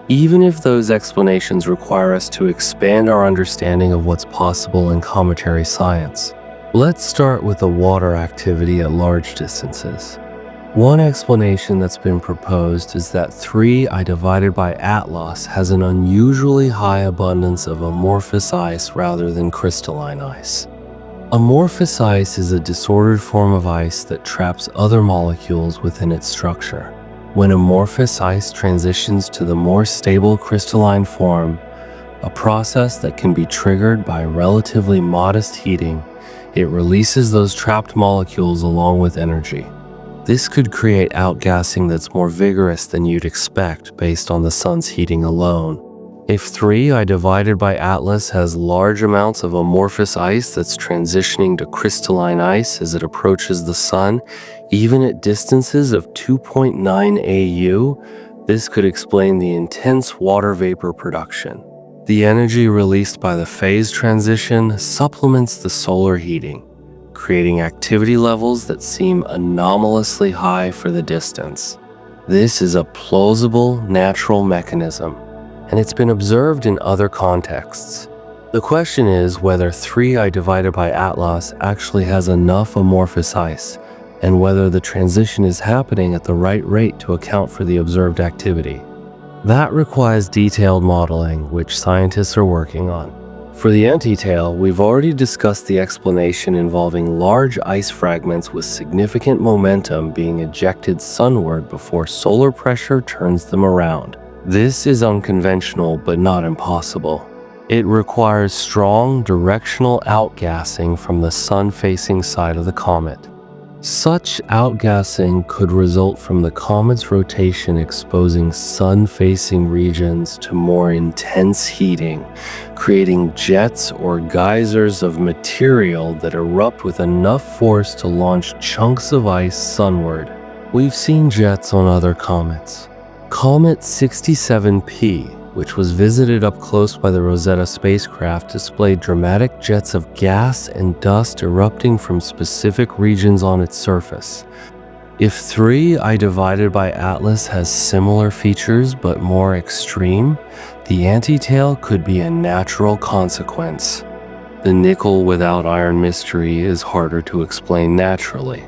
even if those explanations require us to expand our understanding of what's possible in cometary science. Let's start with the water activity at large distances. One explanation that's been proposed is that 3I divided by Atlas has an unusually high abundance of amorphous ice rather than crystalline ice. Amorphous ice is a disordered form of ice that traps other molecules within its structure. When amorphous ice transitions to the more stable crystalline form, a process that can be triggered by relatively modest heating, it releases those trapped molecules along with energy. This could create outgassing that's more vigorous than you'd expect based on the sun's heating alone. If 3I divided by Atlas has large amounts of amorphous ice that's transitioning to crystalline ice as it approaches the sun, even at distances of 2.9 AU, this could explain the intense water vapor production. The energy released by the phase transition supplements the solar heating, creating activity levels that seem anomalously high for the distance. This is a plausible natural mechanism, and it's been observed in other contexts. The question is whether 3I divided by Atlas actually has enough amorphous ice, and whether the transition is happening at the right rate to account for the observed activity. That requires detailed modeling, which scientists are working on. For the anti-tail, we've already discussed the explanation involving large ice fragments with significant momentum being ejected sunward before solar pressure turns them around. This is unconventional but not impossible. It requires strong directional outgassing from the sun-facing side of the comet. Such outgassing could result from the comet's rotation exposing sun-facing regions to more intense heating, creating jets or geysers of material that erupt with enough force to launch chunks of ice sunward. We've seen jets on other comets. Comet 67P, which was visited up close by the Rosetta spacecraft, displayed dramatic jets of gas and dust erupting from specific regions on its surface. If 3I divided by Atlas has similar features but more extreme, the anti-tail could be a natural consequence. The nickel without iron mystery is harder to explain naturally,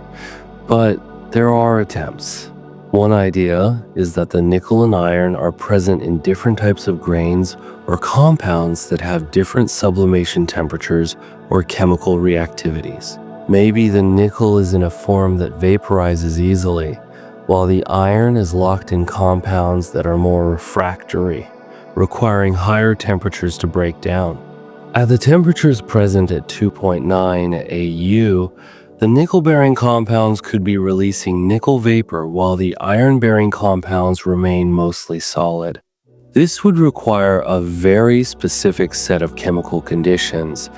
but there are attempts. One idea is that the nickel and iron are present in different types of grains or compounds that have different sublimation temperatures or chemical reactivities. Maybe the nickel is in a form that vaporizes easily, while the iron is locked in compounds that are more refractory, requiring higher temperatures to break down. At the temperatures present at 2.9 AU, the nickel-bearing compounds could be releasing nickel vapor while the iron-bearing compounds remain mostly solid. This would require a very specific set of chemical conditions,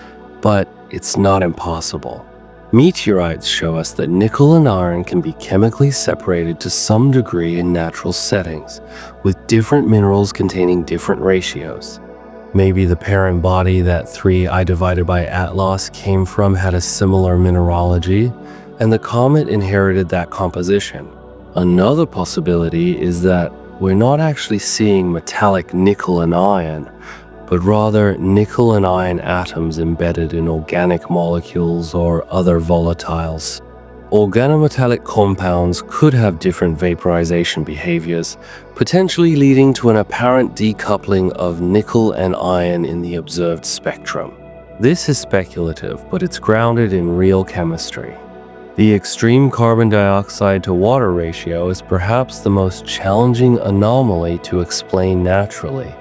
but it's not impossible. Meteorites show us that nickel and iron can be chemically separated to some degree in natural settings, with different minerals containing different ratios. Maybe the parent body that 3I divided by Atlas came from had a similar mineralogy, and the comet inherited that composition. Another possibility is that we're not actually seeing metallic nickel and iron, but rather nickel and iron atoms embedded in organic molecules or other volatiles. Organometallic compounds could have different vaporization behaviors, potentially leading to an apparent decoupling of nickel and iron in the observed spectrum. This is speculative, but it's grounded in real chemistry. The extreme carbon dioxide to water ratio is perhaps the most challenging anomaly to explain naturally,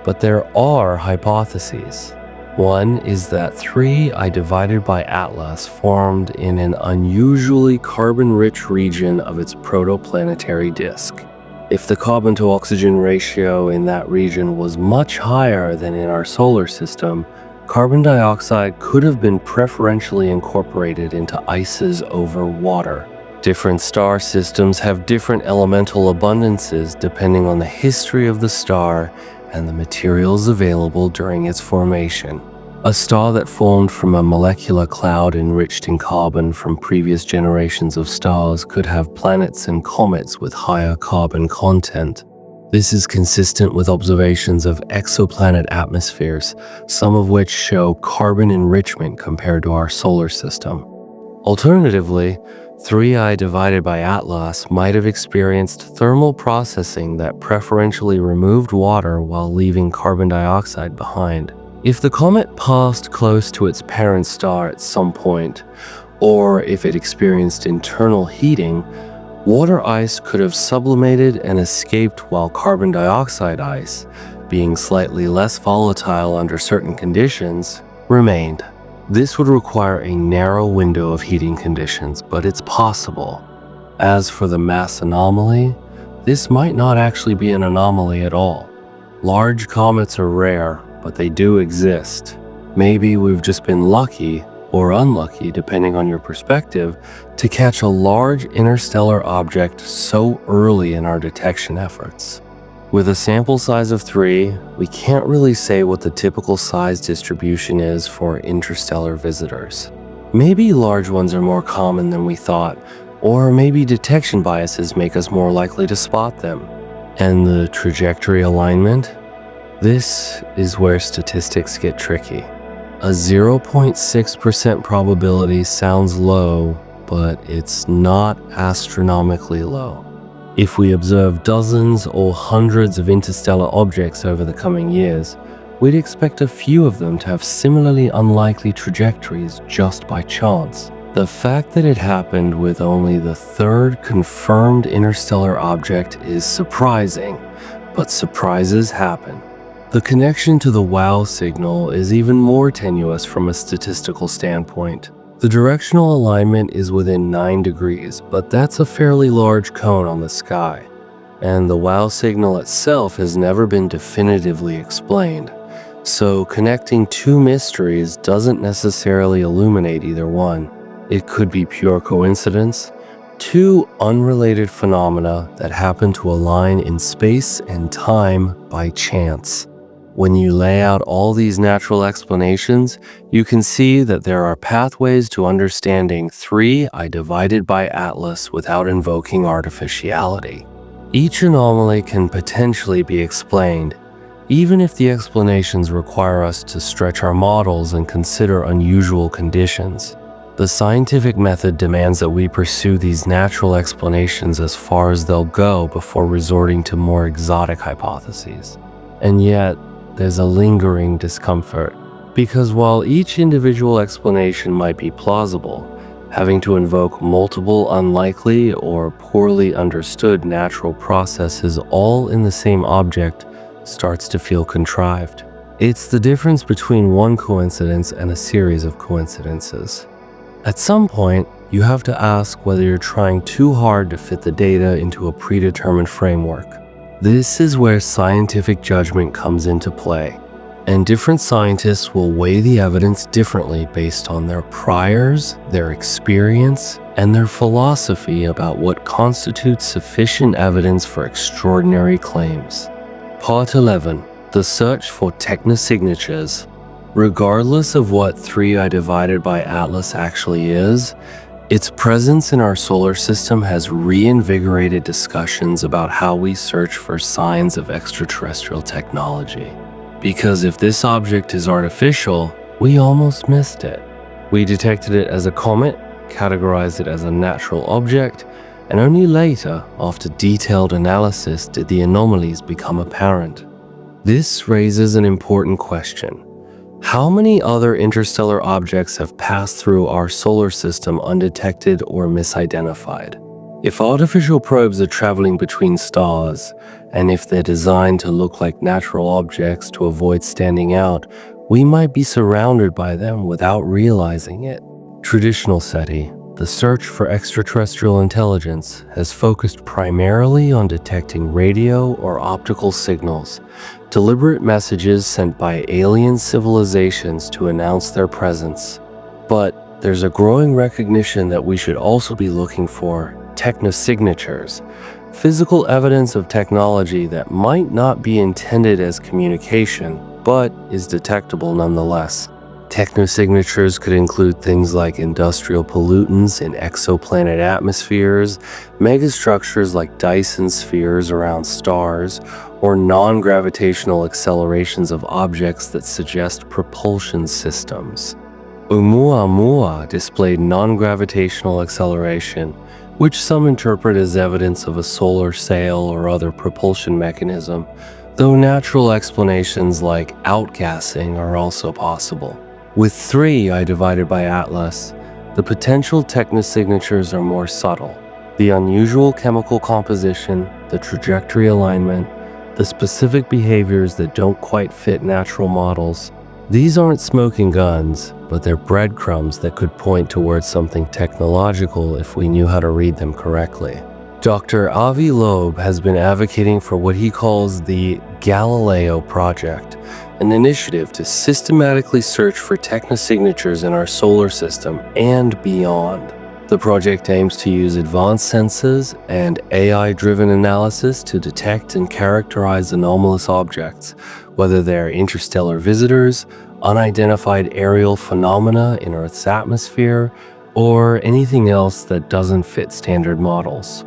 but there are hypotheses. One is that 3I divided by Atlas formed in an unusually carbon-rich region of its protoplanetary disk. If the carbon to oxygen ratio in that region was much higher than in our solar system, carbon dioxide could have been preferentially incorporated into ices over water. Different star systems have different elemental abundances depending on the history of the star and the materials available during its formation. A star that formed from a molecular cloud enriched in carbon from previous generations of stars could have planets and comets with higher carbon content. This is consistent with observations of exoplanet atmospheres, some of which show carbon enrichment compared to our solar system. Alternatively, 3I divided by Atlas might have experienced thermal processing that preferentially removed water while leaving carbon dioxide behind. If the comet passed close to its parent star at some point, or if it experienced internal heating, water ice could have sublimated and escaped while carbon dioxide ice, being slightly less volatile under certain conditions, remained. This would require a narrow window of heating conditions, but it's possible. As for the mass anomaly, this might not actually be an anomaly at all. Large comets are rare, but they do exist. Maybe we've just been lucky, or unlucky depending on your perspective, to catch a large interstellar object so early in our detection efforts. With a sample size of 3, we can't really say what the typical size distribution is for interstellar visitors. Maybe large ones are more common than we thought, or maybe detection biases make us more likely to spot them. And the trajectory alignment? This is where statistics get tricky. A 0.6% probability sounds low, but it's not astronomically low. If we observe dozens or hundreds of interstellar objects over the coming years, we'd expect a few of them to have similarly unlikely trajectories just by chance. The fact that it happened with only the third confirmed interstellar object is surprising, but surprises happen. The connection to the WOW signal is even more tenuous from a statistical standpoint. The directional alignment is within 9 degrees, but that's a fairly large cone on the sky, and the WOW signal itself has never been definitively explained. So connecting two mysteries doesn't necessarily illuminate either one. It could be pure coincidence, two unrelated phenomena that happen to align in space and time by chance. When you lay out all these natural explanations, you can see that there are pathways to understanding 3I divided by Atlas without invoking artificiality. Each anomaly can potentially be explained, even if the explanations require us to stretch our models and consider unusual conditions. The scientific method demands that we pursue these natural explanations as far as they'll go before resorting to more exotic hypotheses. And yet, there's a lingering discomfort, because while each individual explanation might be plausible, having to invoke multiple unlikely or poorly understood natural processes all in the same object starts to feel contrived. It's the difference between one coincidence and a series of coincidences. At some point, you have to ask whether you're trying too hard to fit the data into a predetermined framework. This is where scientific judgment comes into play, and different scientists will weigh the evidence differently based on their priors, their experience, and their philosophy about what constitutes sufficient evidence for extraordinary claims. Part 11. The search for technosignatures. Regardless of what 3I divided by Atlas actually is, its presence in our solar system has reinvigorated discussions about how we search for signs of extraterrestrial technology. Because if this object is artificial, we almost missed it. We detected it as a comet, categorized it as a natural object, and only later, after detailed analysis, did the anomalies become apparent. This raises an important question. How many other interstellar objects have passed through our solar system undetected or misidentified? If artificial probes are traveling between stars, and if they're designed to look like natural objects to avoid standing out, we might be surrounded by them without realizing it. Traditional SETI, the search for extraterrestrial intelligence, has focused primarily on detecting radio or optical signals, deliberate messages sent by alien civilizations to announce their presence. But there's a growing recognition that we should also be looking for technosignatures, physical evidence of technology that might not be intended as communication, but is detectable nonetheless. Technosignatures could include things like industrial pollutants in exoplanet atmospheres, megastructures like Dyson spheres around stars, or non-gravitational accelerations of objects that suggest propulsion systems. Oumuamua displayed non-gravitational acceleration, which some interpret as evidence of a solar sail or other propulsion mechanism, though natural explanations like outgassing are also possible. With 3I divided by Atlas, the potential technosignatures are more subtle. The unusual chemical composition, the trajectory alignment, the specific behaviors that don't quite fit natural models. These aren't smoking guns, but they're breadcrumbs that could point towards something technological if we knew how to read them correctly. Dr. Avi Loeb has been advocating for what he calls the Galileo Project, an initiative to systematically search for technosignatures in our solar system and beyond. The project aims to use advanced sensors and AI-driven analysis to detect and characterize anomalous objects, whether they're interstellar visitors, unidentified aerial phenomena in Earth's atmosphere, or anything else that doesn't fit standard models.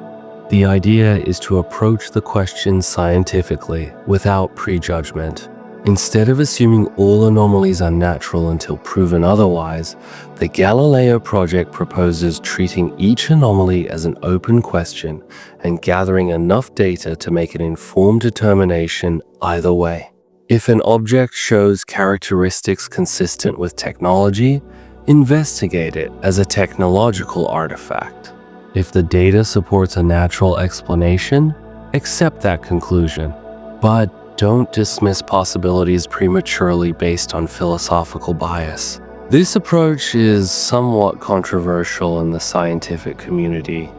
The idea is to approach the question scientifically, without prejudgment. Instead of assuming all anomalies are natural until proven otherwise, the Galileo Project proposes treating each anomaly as an open question and gathering enough data to make an informed determination either way. If an object shows characteristics consistent with technology, investigate it as a technological artifact. If the data supports a natural explanation, accept that conclusion. But don't dismiss possibilities prematurely based on philosophical bias. This approach is somewhat controversial in the scientific community.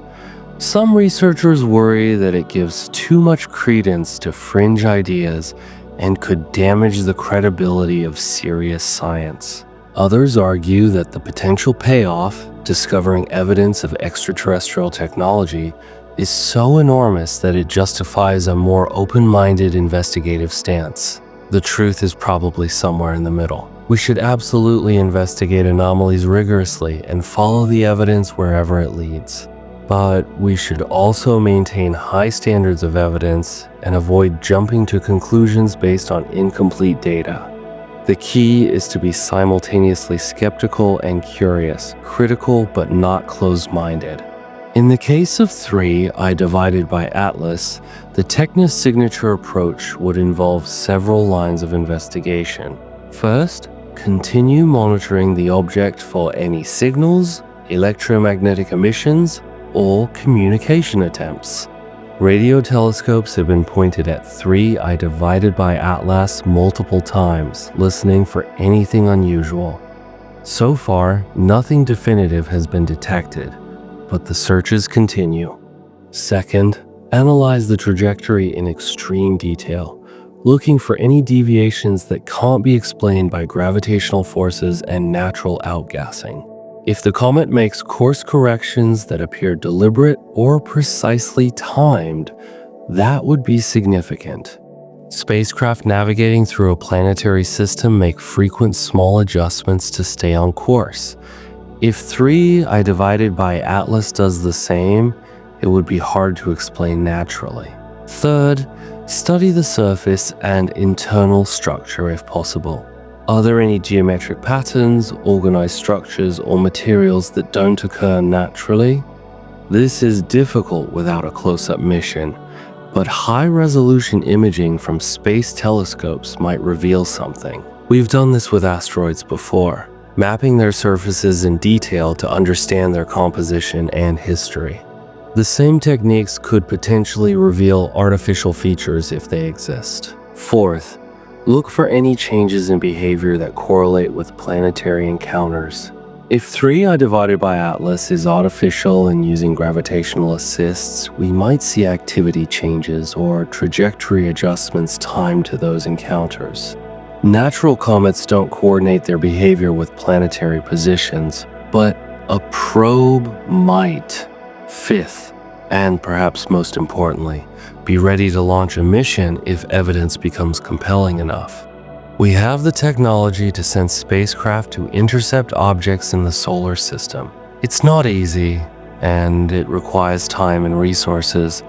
Some researchers worry that it gives too much credence to fringe ideas and could damage the credibility of serious science. Others argue that the potential payoff, discovering evidence of extraterrestrial technology, is so enormous that it justifies a more open-minded investigative stance. The truth is probably somewhere in the middle. We should absolutely investigate anomalies rigorously and follow the evidence wherever it leads. But we should also maintain high standards of evidence and avoid jumping to conclusions based on incomplete data. The key is to be simultaneously skeptical and curious, critical but not closed-minded. In the case of 3I divided by Atlas, the technosignature approach would involve several lines of investigation. First, continue monitoring the object for any signals, electromagnetic emissions, or communication attempts. Radio telescopes have been pointed at 3I divided by Atlas multiple times, listening for anything unusual. So far, nothing definitive has been detected, but the searches continue. Second, analyze the trajectory in extreme detail, looking for any deviations that can't be explained by gravitational forces and natural outgassing. If the comet makes course corrections that appear deliberate or precisely timed, that would be significant. Spacecraft navigating through a planetary system make frequent small adjustments to stay on course. If 3I divided by Atlas does the same, it would be hard to explain naturally. Third, study the surface and internal structure if possible. Are there any geometric patterns, organized structures, or materials that don't occur naturally? This is difficult without a close-up mission, but high-resolution imaging from space telescopes might reveal something. We've done this with asteroids before, mapping their surfaces in detail to understand their composition and history. The same techniques could potentially reveal artificial features if they exist. Fourth, look for any changes in behavior that correlate with planetary encounters. If 3I divided by Atlas is artificial and using gravitational assists, we might see activity changes or trajectory adjustments timed to those encounters. Natural comets don't coordinate their behavior with planetary positions, but a probe might. Fifth, and perhaps most importantly, be ready to launch a mission if evidence becomes compelling enough. We have the technology to send spacecraft to intercept objects in the solar system. It's not easy, and it requires time and resources,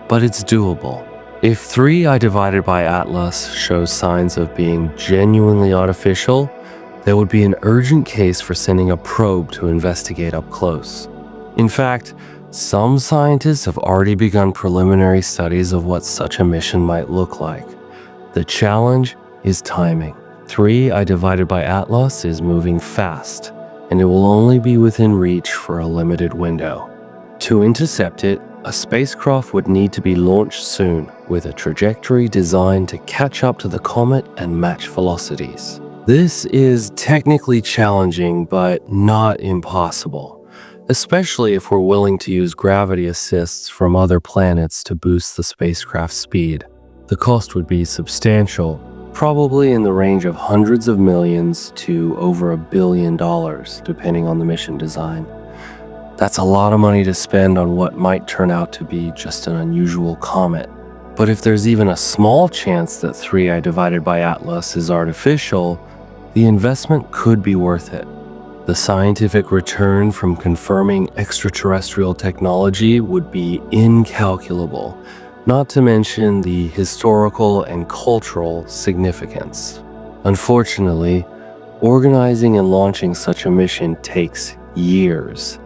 but it's doable. If 3I divided by Atlas shows signs of being genuinely artificial, there would be an urgent case for sending a probe to investigate up close. In fact, some scientists have already begun preliminary studies of what such a mission might look like. The challenge is timing. 3I divided by Atlas is moving fast, and it will only be within reach for a limited window. To intercept it, a spacecraft would need to be launched soon, with a trajectory designed to catch up to the comet and match velocities. This is technically challenging, but not impossible, especially if we're willing to use gravity assists from other planets to boost the spacecraft's speed. The cost would be substantial, probably in the range of hundreds of millions to over $1 billion, depending on the mission design. That's a lot of money to spend on what might turn out to be just an unusual comet. But if there's even a small chance that 3I divided by Atlas is artificial, the investment could be worth it. The scientific return from confirming extraterrestrial technology would be incalculable, not to mention the historical and cultural significance. Unfortunately, organizing and launching such a mission takes years,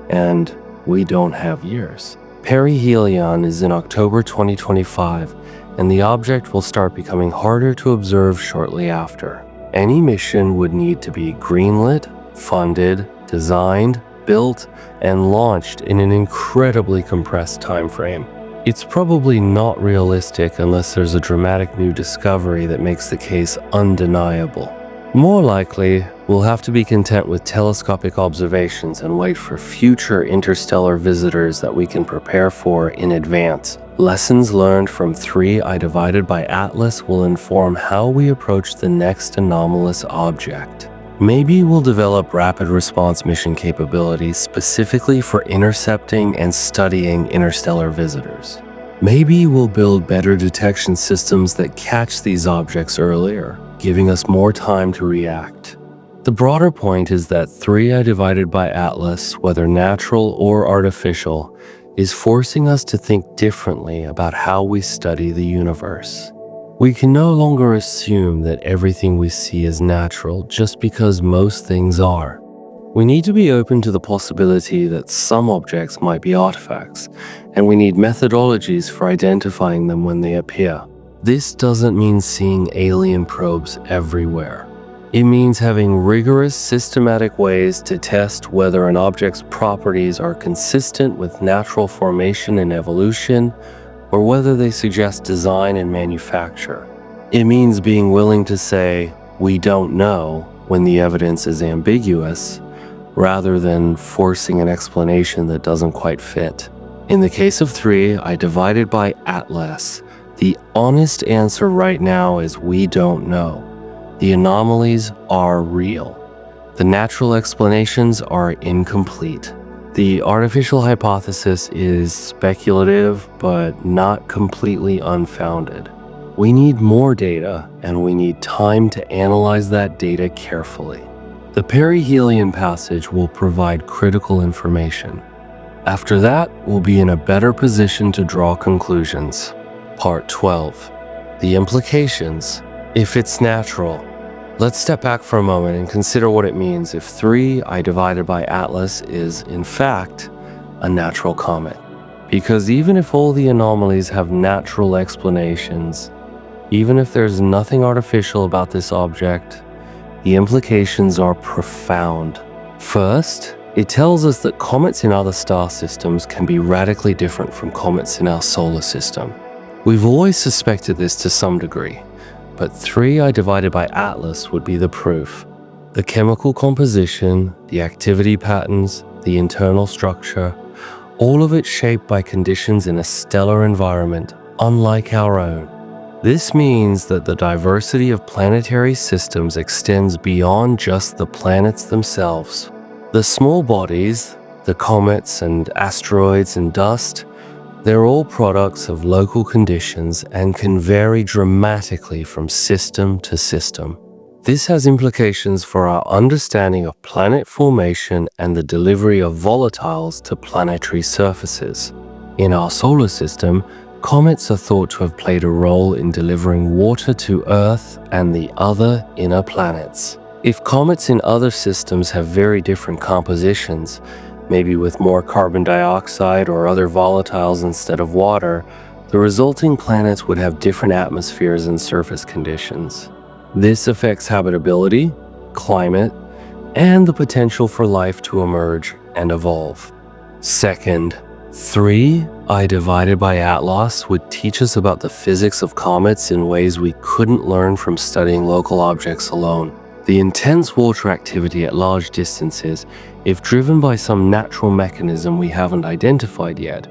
and we don't have years. Perihelion is in October 2025, and the object will start becoming harder to observe shortly after. Any mission would need to be greenlit, funded, designed, built, and launched in an incredibly compressed time frame. It's probably not realistic unless there's a dramatic new discovery that makes the case undeniable. More likely, we'll have to be content with telescopic observations and wait for future interstellar visitors that we can prepare for in advance. Lessons learned from 3I divided by Atlas will inform how we approach the next anomalous object. Maybe we'll develop rapid response mission capabilities specifically for intercepting and studying interstellar visitors. Maybe we'll build better detection systems that catch these objects earlier, giving us more time to react. The broader point is that 3I divided by Atlas, whether natural or artificial, is forcing us to think differently about how we study the universe. We can no longer assume that everything we see is natural just because most things are. We need to be open to the possibility that some objects might be artifacts, and we need methodologies for identifying them when they appear. This doesn't mean seeing alien probes everywhere. It means having rigorous, systematic ways to test whether an object's properties are consistent with natural formation and evolution, or whether they suggest design and manufacture. It means being willing to say, "we don't know," when the evidence is ambiguous, rather than forcing an explanation that doesn't quite fit. In the case of 3I divided by Atlas, the honest answer right now is we don't know. The anomalies are real. The natural explanations are incomplete. The artificial hypothesis is speculative, but not completely unfounded. We need more data, and we need time to analyze that data carefully. The perihelion passage will provide critical information. After that, we'll be in a better position to draw conclusions. Part 12. The implications. If it's natural. Let's step back for a moment and consider what it means if 3I divided by Atlas is, in fact, a natural comet. Because even if all the anomalies have natural explanations, even if there's nothing artificial about this object, the implications are profound. First, it tells us that comets in other star systems can be radically different from comets in our solar system. We've always suspected this to some degree, but 3I divided by Atlas would be the proof. The chemical composition, the activity patterns, the internal structure, all of it shaped by conditions in a stellar environment unlike our own. This means that the diversity of planetary systems extends beyond just the planets themselves. The small bodies, the comets and asteroids and dust, They're all products of local conditions and can vary dramatically from system to system. This has implications for our understanding of planet formation and the delivery of volatiles to planetary surfaces. In our solar system, comets are thought to have played a role in delivering water to Earth and the other inner planets. If comets in other systems have very different compositions, maybe with more carbon dioxide or other volatiles instead of water, the resulting planets would have different atmospheres and surface conditions. This affects habitability, climate, and the potential for life to emerge and evolve. Second, 3I divided by Atlas would teach us about the physics of comets in ways we couldn't learn from studying local objects alone. The intense water activity at large distances, if driven by some natural mechanism we haven't identified yet,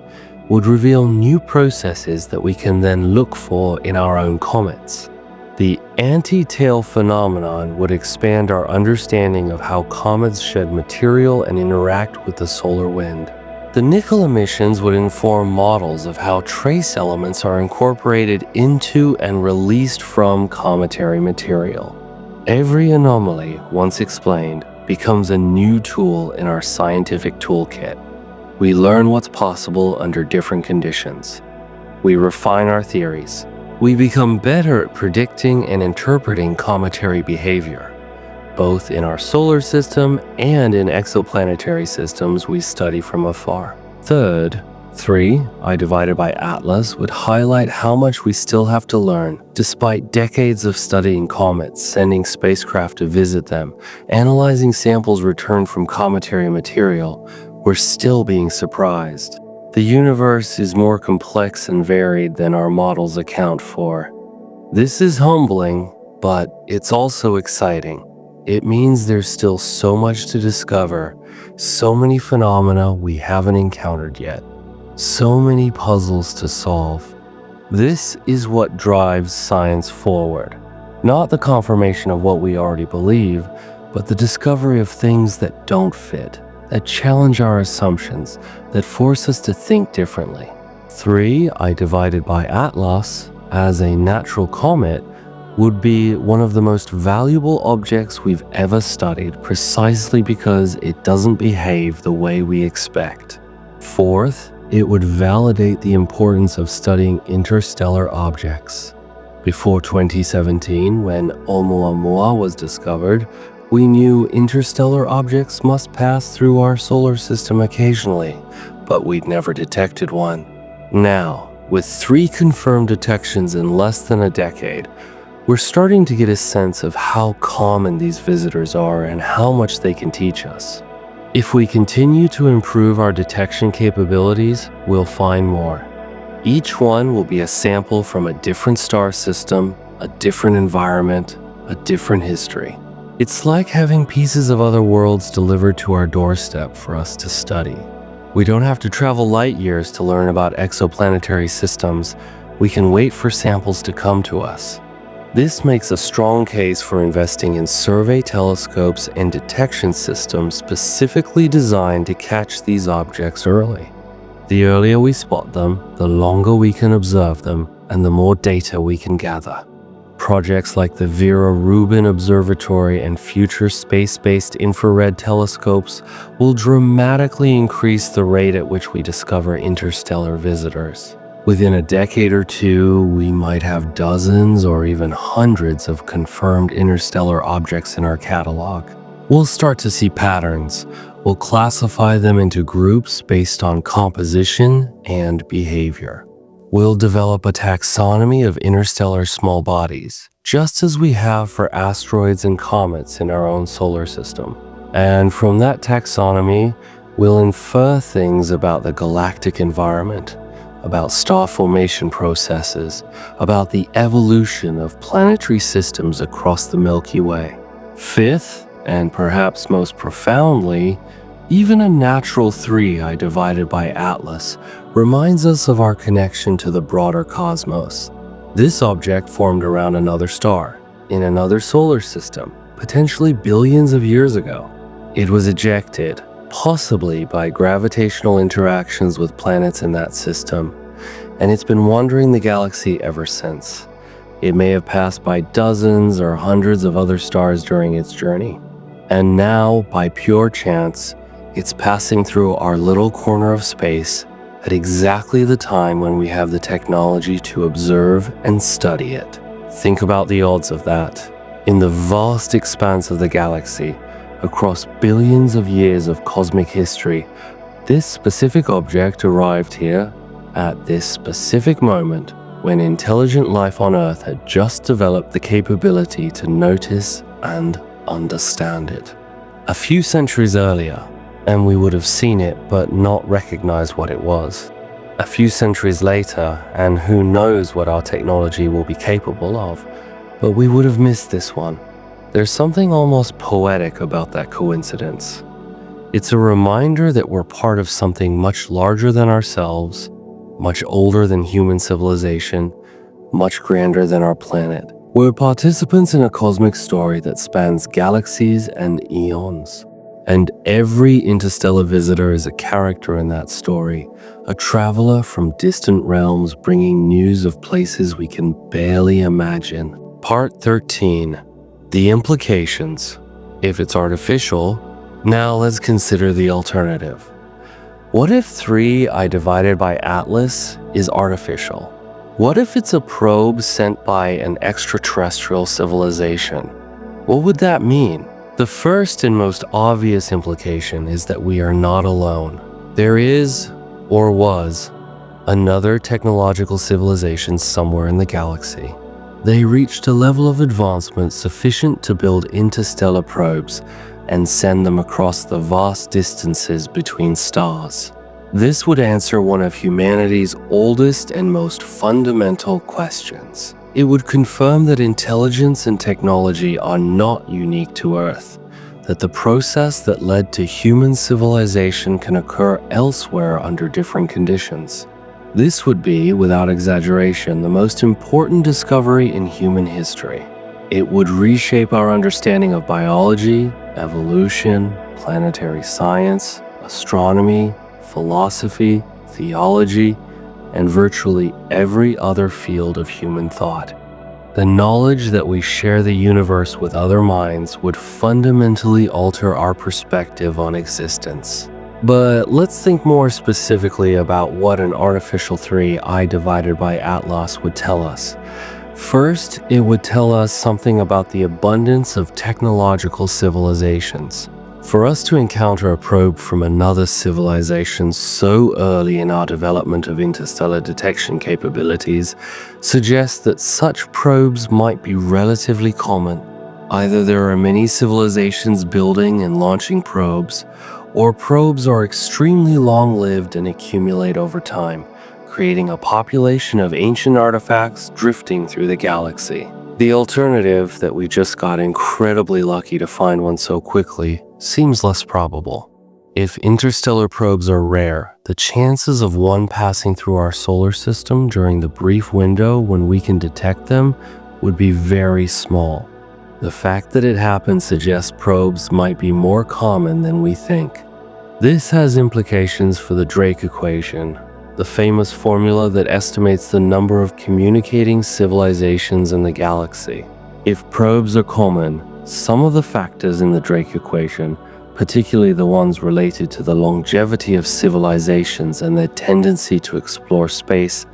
would reveal new processes that we can then look for in our own comets. The anti-tail phenomenon would expand our understanding of how comets shed material and interact with the solar wind. The nickel emissions would inform models of how trace elements are incorporated into and released from cometary material. Every anomaly, once explained, becomes a new tool in our scientific toolkit. We learn what's possible under different conditions. We refine our theories. We become better at predicting and interpreting cometary behavior, both in our solar system and in exoplanetary systems we study from afar. Third, 3I divided by Atlas would highlight how much we still have to learn. Despite decades of studying comets, sending spacecraft to visit them, analyzing samples returned from cometary material, we're still being surprised. The universe is more complex and varied than our models account for. This is humbling, but it's also exciting. It means there's still so much to discover, so many phenomena we haven't encountered yet. So many puzzles to solve. This is what drives science forward. Not the confirmation of what we already believe, but the discovery of things that don't fit, that challenge our assumptions, that force us to think differently. 3I divided by Atlas, as a natural comet, would be one of the most valuable objects we've ever studied precisely because it doesn't behave the way we expect. Fourth, it would validate the importance of studying interstellar objects. Before 2017, when Oumuamua was discovered, we knew interstellar objects must pass through our solar system occasionally, but we'd never detected one. Now, with 3 confirmed detections in less than a decade, we're starting to get a sense of how common these visitors are and how much they can teach us. If we continue to improve our detection capabilities, we'll find more. Each one will be a sample from a different star system, a different environment, a different history. It's like having pieces of other worlds delivered to our doorstep for us to study. We don't have to travel light years to learn about exoplanetary systems. We can wait for samples to come to us. This makes a strong case for investing in survey telescopes and detection systems specifically designed to catch these objects early. The earlier we spot them, the longer we can observe them, and the more data we can gather. Projects like the Vera Rubin Observatory and future space-based infrared telescopes will dramatically increase the rate at which we discover interstellar visitors. Within a decade or two, we might have dozens or even hundreds of confirmed interstellar objects in our catalog. We'll start to see patterns. We'll classify them into groups based on composition and behavior. We'll develop a taxonomy of interstellar small bodies, just as we have for asteroids and comets in our own solar system. And from that taxonomy, we'll infer things about the galactic environment, about star formation processes, about the evolution of planetary systems across the Milky Way. Fifth, and perhaps most profoundly, even a natural 3I divided by Atlas reminds us of our connection to the broader cosmos. This object formed around another star, in another solar system, potentially billions of years ago. It was ejected, possibly by gravitational interactions with planets in that system, and it's been wandering the galaxy ever since. It may have passed by dozens or hundreds of other stars during its journey. And now, by pure chance, it's passing through our little corner of space at exactly the time when we have the technology to observe and study it. Think about the odds of that. In the vast expanse of the galaxy, across billions of years of cosmic history, this specific object arrived here at this specific moment when intelligent life on Earth had just developed the capability to notice and understand it. A few centuries earlier, and we would have seen it but not recognized what it was. A few centuries later, and who knows what our technology will be capable of, but we would have missed this one. There's something almost poetic about that coincidence. It's a reminder that we're part of something much larger than ourselves, much older than human civilization, much grander than our planet. We're participants in a cosmic story that spans galaxies and eons. And every interstellar visitor is a character in that story, a traveler from distant realms bringing news of places we can barely imagine. Part 13. The implications. If it's artificial, now let's consider the alternative. What if 3I divided by Atlas is artificial? What if it's a probe sent by an extraterrestrial civilization? What would that mean? The first and most obvious implication is that we are not alone. There is, or was, another technological civilization somewhere in the galaxy. They reached a level of advancement sufficient to build interstellar probes and send them across the vast distances between stars. This would answer one of humanity's oldest and most fundamental questions. It would confirm that intelligence and technology are not unique to Earth, that the process that led to human civilization can occur elsewhere under different conditions. This would be, without exaggeration, the most important discovery in human history. It would reshape our understanding of biology, evolution, planetary science, astronomy, philosophy, theology, and virtually every other field of human thought. The knowledge that we share the universe with other minds would fundamentally alter our perspective on existence. But let's think more specifically about what an artificial 3I divided by Atlas would tell us. First, it would tell us something about the abundance of technological civilizations. For us to encounter a probe from another civilization so early in our development of interstellar detection capabilities suggests that such probes might be relatively common. Either there are many civilizations building and launching probes, or probes are extremely long-lived and accumulate over time, creating a population of ancient artifacts drifting through the galaxy. The alternative, that we just got incredibly lucky to find one so quickly, seems less probable. If interstellar probes are rare, the chances of one passing through our solar system during the brief window when we can detect them would be very small. The fact that it happens suggests probes might be more common than we think. This has implications for the Drake equation, the famous formula that estimates the number of communicating civilizations in the galaxy. If probes are common, some of the factors in the Drake equation, particularly the ones related to the longevity of civilizations and their tendency to explore space,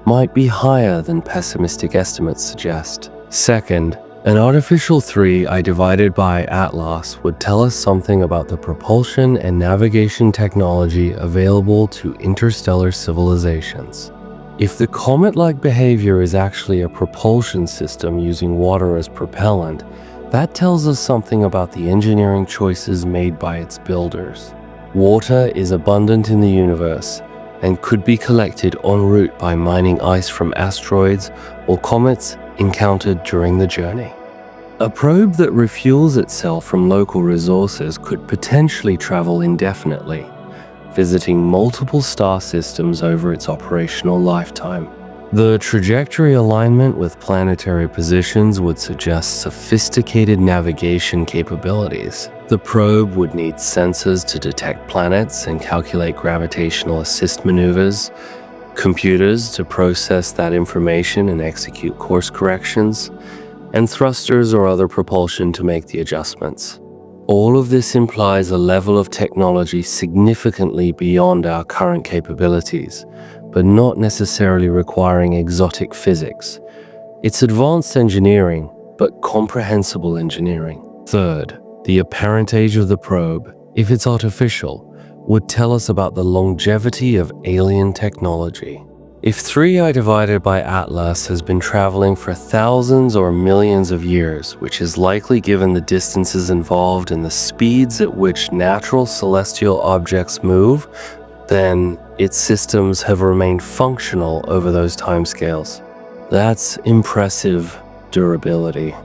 might be higher than pessimistic estimates suggest. Second, an artificial 3I divided by Atlas would tell us something about the propulsion and navigation technology available to interstellar civilizations. If the comet-like behavior is actually a propulsion system using water as propellant, that tells us something about the engineering choices made by its builders. Water is abundant in the universe and could be collected en route by mining ice from asteroids or comets encountered during the journey. A probe that refuels itself from local resources could potentially travel indefinitely, visiting multiple star systems over its operational lifetime. The trajectory alignment with planetary positions would suggest sophisticated navigation capabilities. The probe would need sensors to detect planets and calculate gravitational assist maneuvers, computers to process that information and execute course corrections, and thrusters or other propulsion to make the adjustments. All of this implies a level of technology significantly beyond our current capabilities, but not necessarily requiring exotic physics. It's advanced engineering, but comprehensible engineering. Third, the apparent age of the probe, if it's artificial, would tell us about the longevity of alien technology. If 3I divided by Atlas has been traveling for thousands or millions of years, which is likely given the distances involved and the speeds at which natural celestial objects move, then its systems have remained functional over those timescales. That's impressive durability.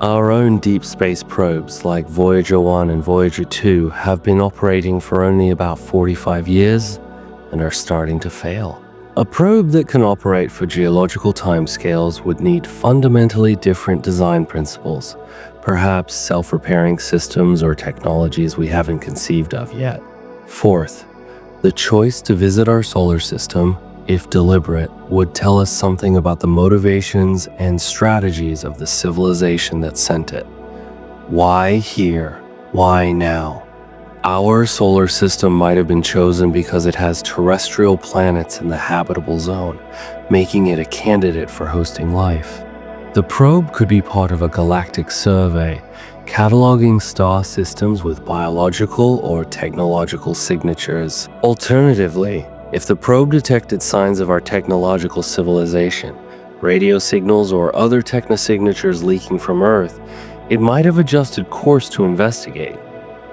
Our own deep space probes like Voyager 1 and Voyager 2 have been operating for only about 45 years and are starting to fail. A probe that can operate for geological timescales would need fundamentally different design principles, perhaps self-repairing systems or technologies we haven't conceived of yet. Fourth, the choice to visit our solar system, if deliberate, would tell us something about the motivations and strategies of the civilization that sent it. Why here? Why now? Our solar system might have been chosen because it has terrestrial planets in the habitable zone, making it a candidate for hosting life. The probe could be part of a galactic survey, cataloging star systems with biological or technological signatures. Alternatively, if the probe detected signs of our technological civilization, radio signals or other technosignatures leaking from Earth, it might have adjusted course to investigate.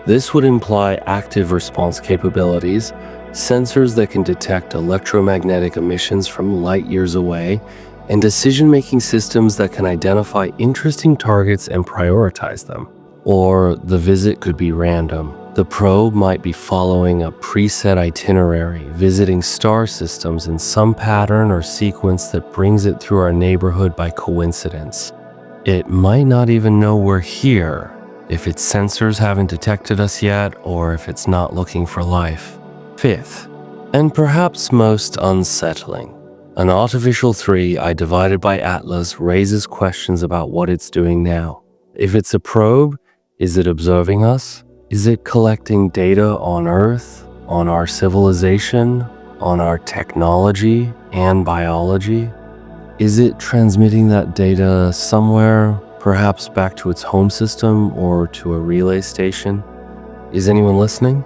This would imply active response capabilities, sensors that can detect electromagnetic emissions from light years away, and decision-making systems that can identify interesting targets and prioritize them. Or the visit could be random. The probe might be following a preset itinerary, visiting star systems in some pattern or sequence that brings it through our neighborhood by coincidence. It might not even know we're here, if its sensors haven't detected us yet, or if it's not looking for life. Fifth, and perhaps most unsettling, an artificial 3I divided by Atlas raises questions about what it's doing now. If it's a probe, is it observing us? Is it collecting data on Earth, on our civilization, on our technology and biology? Is it transmitting that data somewhere, perhaps back to its home system or to a relay station? Is anyone listening?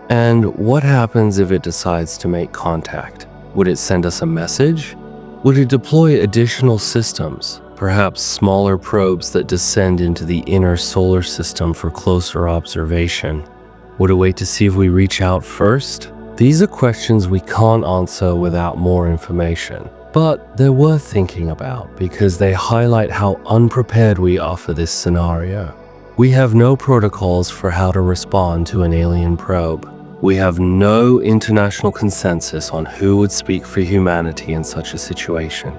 And what happens if it decides to make contact? Would it send us a message? Would it deploy additional systems, perhaps smaller probes that descend into the inner solar system for closer observation? Would it wait to see if we reach out first? These are questions we can't answer without more information. But they're worth thinking about because they highlight how unprepared we are for this scenario. We have no protocols for how to respond to an alien probe. We have no international consensus on who would speak for humanity in such a situation.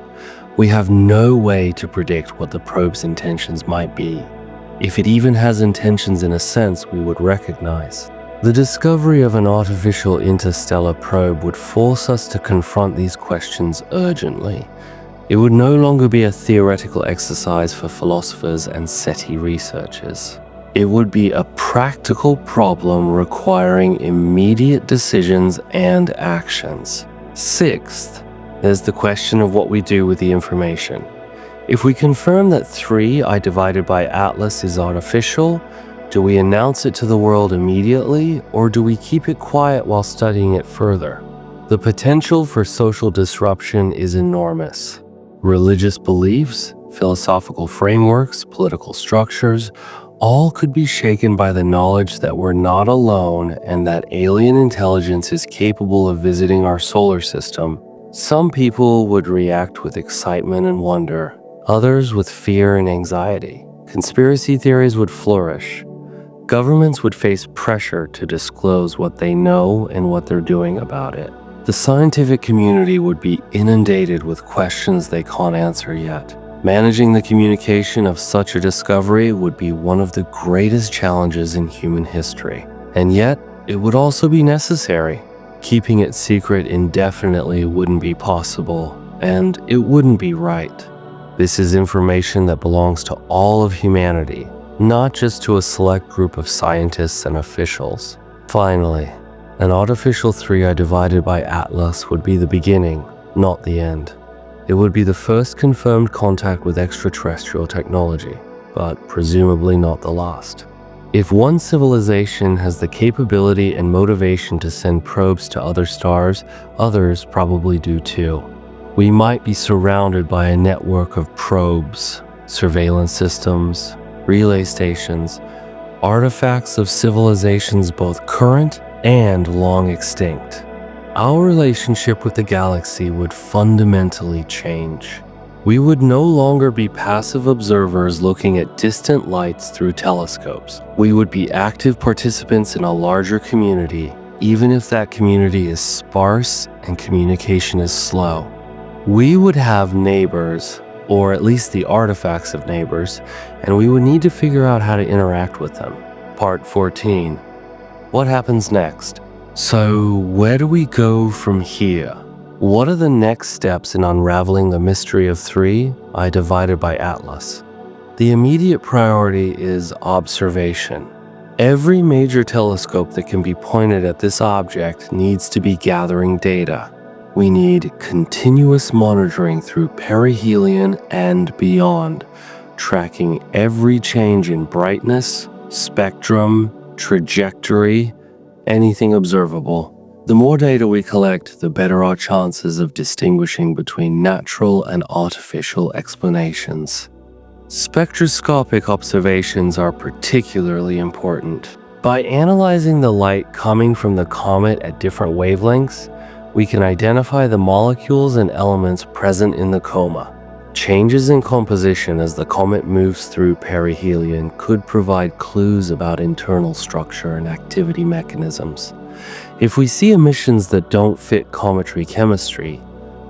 We have no way to predict what the probe's intentions might be, if it even has intentions in a sense we would recognize. The discovery of an artificial interstellar probe would force us to confront these questions urgently. It would no longer be a theoretical exercise for philosophers and SETI researchers. It would be a practical problem requiring immediate decisions and actions. Sixth, there's the question of what we do with the information. If we confirm that 3I divided by Atlas is artificial, do we announce it to the world immediately, or do we keep it quiet while studying it further? The potential for social disruption is enormous. Religious beliefs, philosophical frameworks, political structures, all could be shaken by the knowledge that we're not alone and that alien intelligence is capable of visiting our solar system. Some people would react with excitement and wonder, others with fear and anxiety. Conspiracy theories would flourish. Governments would face pressure to disclose what they know and what they're doing about it. The scientific community would be inundated with questions they can't answer yet. Managing the communication of such a discovery would be one of the greatest challenges in human history. And yet, it would also be necessary. Keeping it secret indefinitely wouldn't be possible, and it wouldn't be right. This is information that belongs to all of humanity, not just to a select group of scientists and officials. Finally, an artificial 3i divided by Atlas would be the beginning, not the end. It would be the first confirmed contact with extraterrestrial technology, but presumably not the last. If one civilization has the capability and motivation to send probes to other stars, others probably do too. We might be surrounded by a network of probes, surveillance systems, relay stations, artifacts of civilizations both current and long extinct. Our relationship with the galaxy would fundamentally change. We would no longer be passive observers looking at distant lights through telescopes. We would be active participants in a larger community, even if that community is sparse and communication is slow. We would have neighbors, or at least the artifacts of neighbors, and we would need to figure out how to interact with them. Part 14. What happens next? So, where do we go from here? What are the next steps in unraveling the mystery of 3i divided by Atlas? The immediate priority is observation. Every major telescope that can be pointed at this object needs to be gathering data. We need continuous monitoring through perihelion and beyond, tracking every change in brightness, spectrum, trajectory, anything observable. The more data we collect, the better our chances of distinguishing between natural and artificial explanations. Spectroscopic observations are particularly important. By analyzing the light coming from the comet at different wavelengths, we can identify the molecules and elements present in the coma. Changes in composition as the comet moves through perihelion could provide clues about internal structure and activity mechanisms. If we see emissions that don't fit cometary chemistry,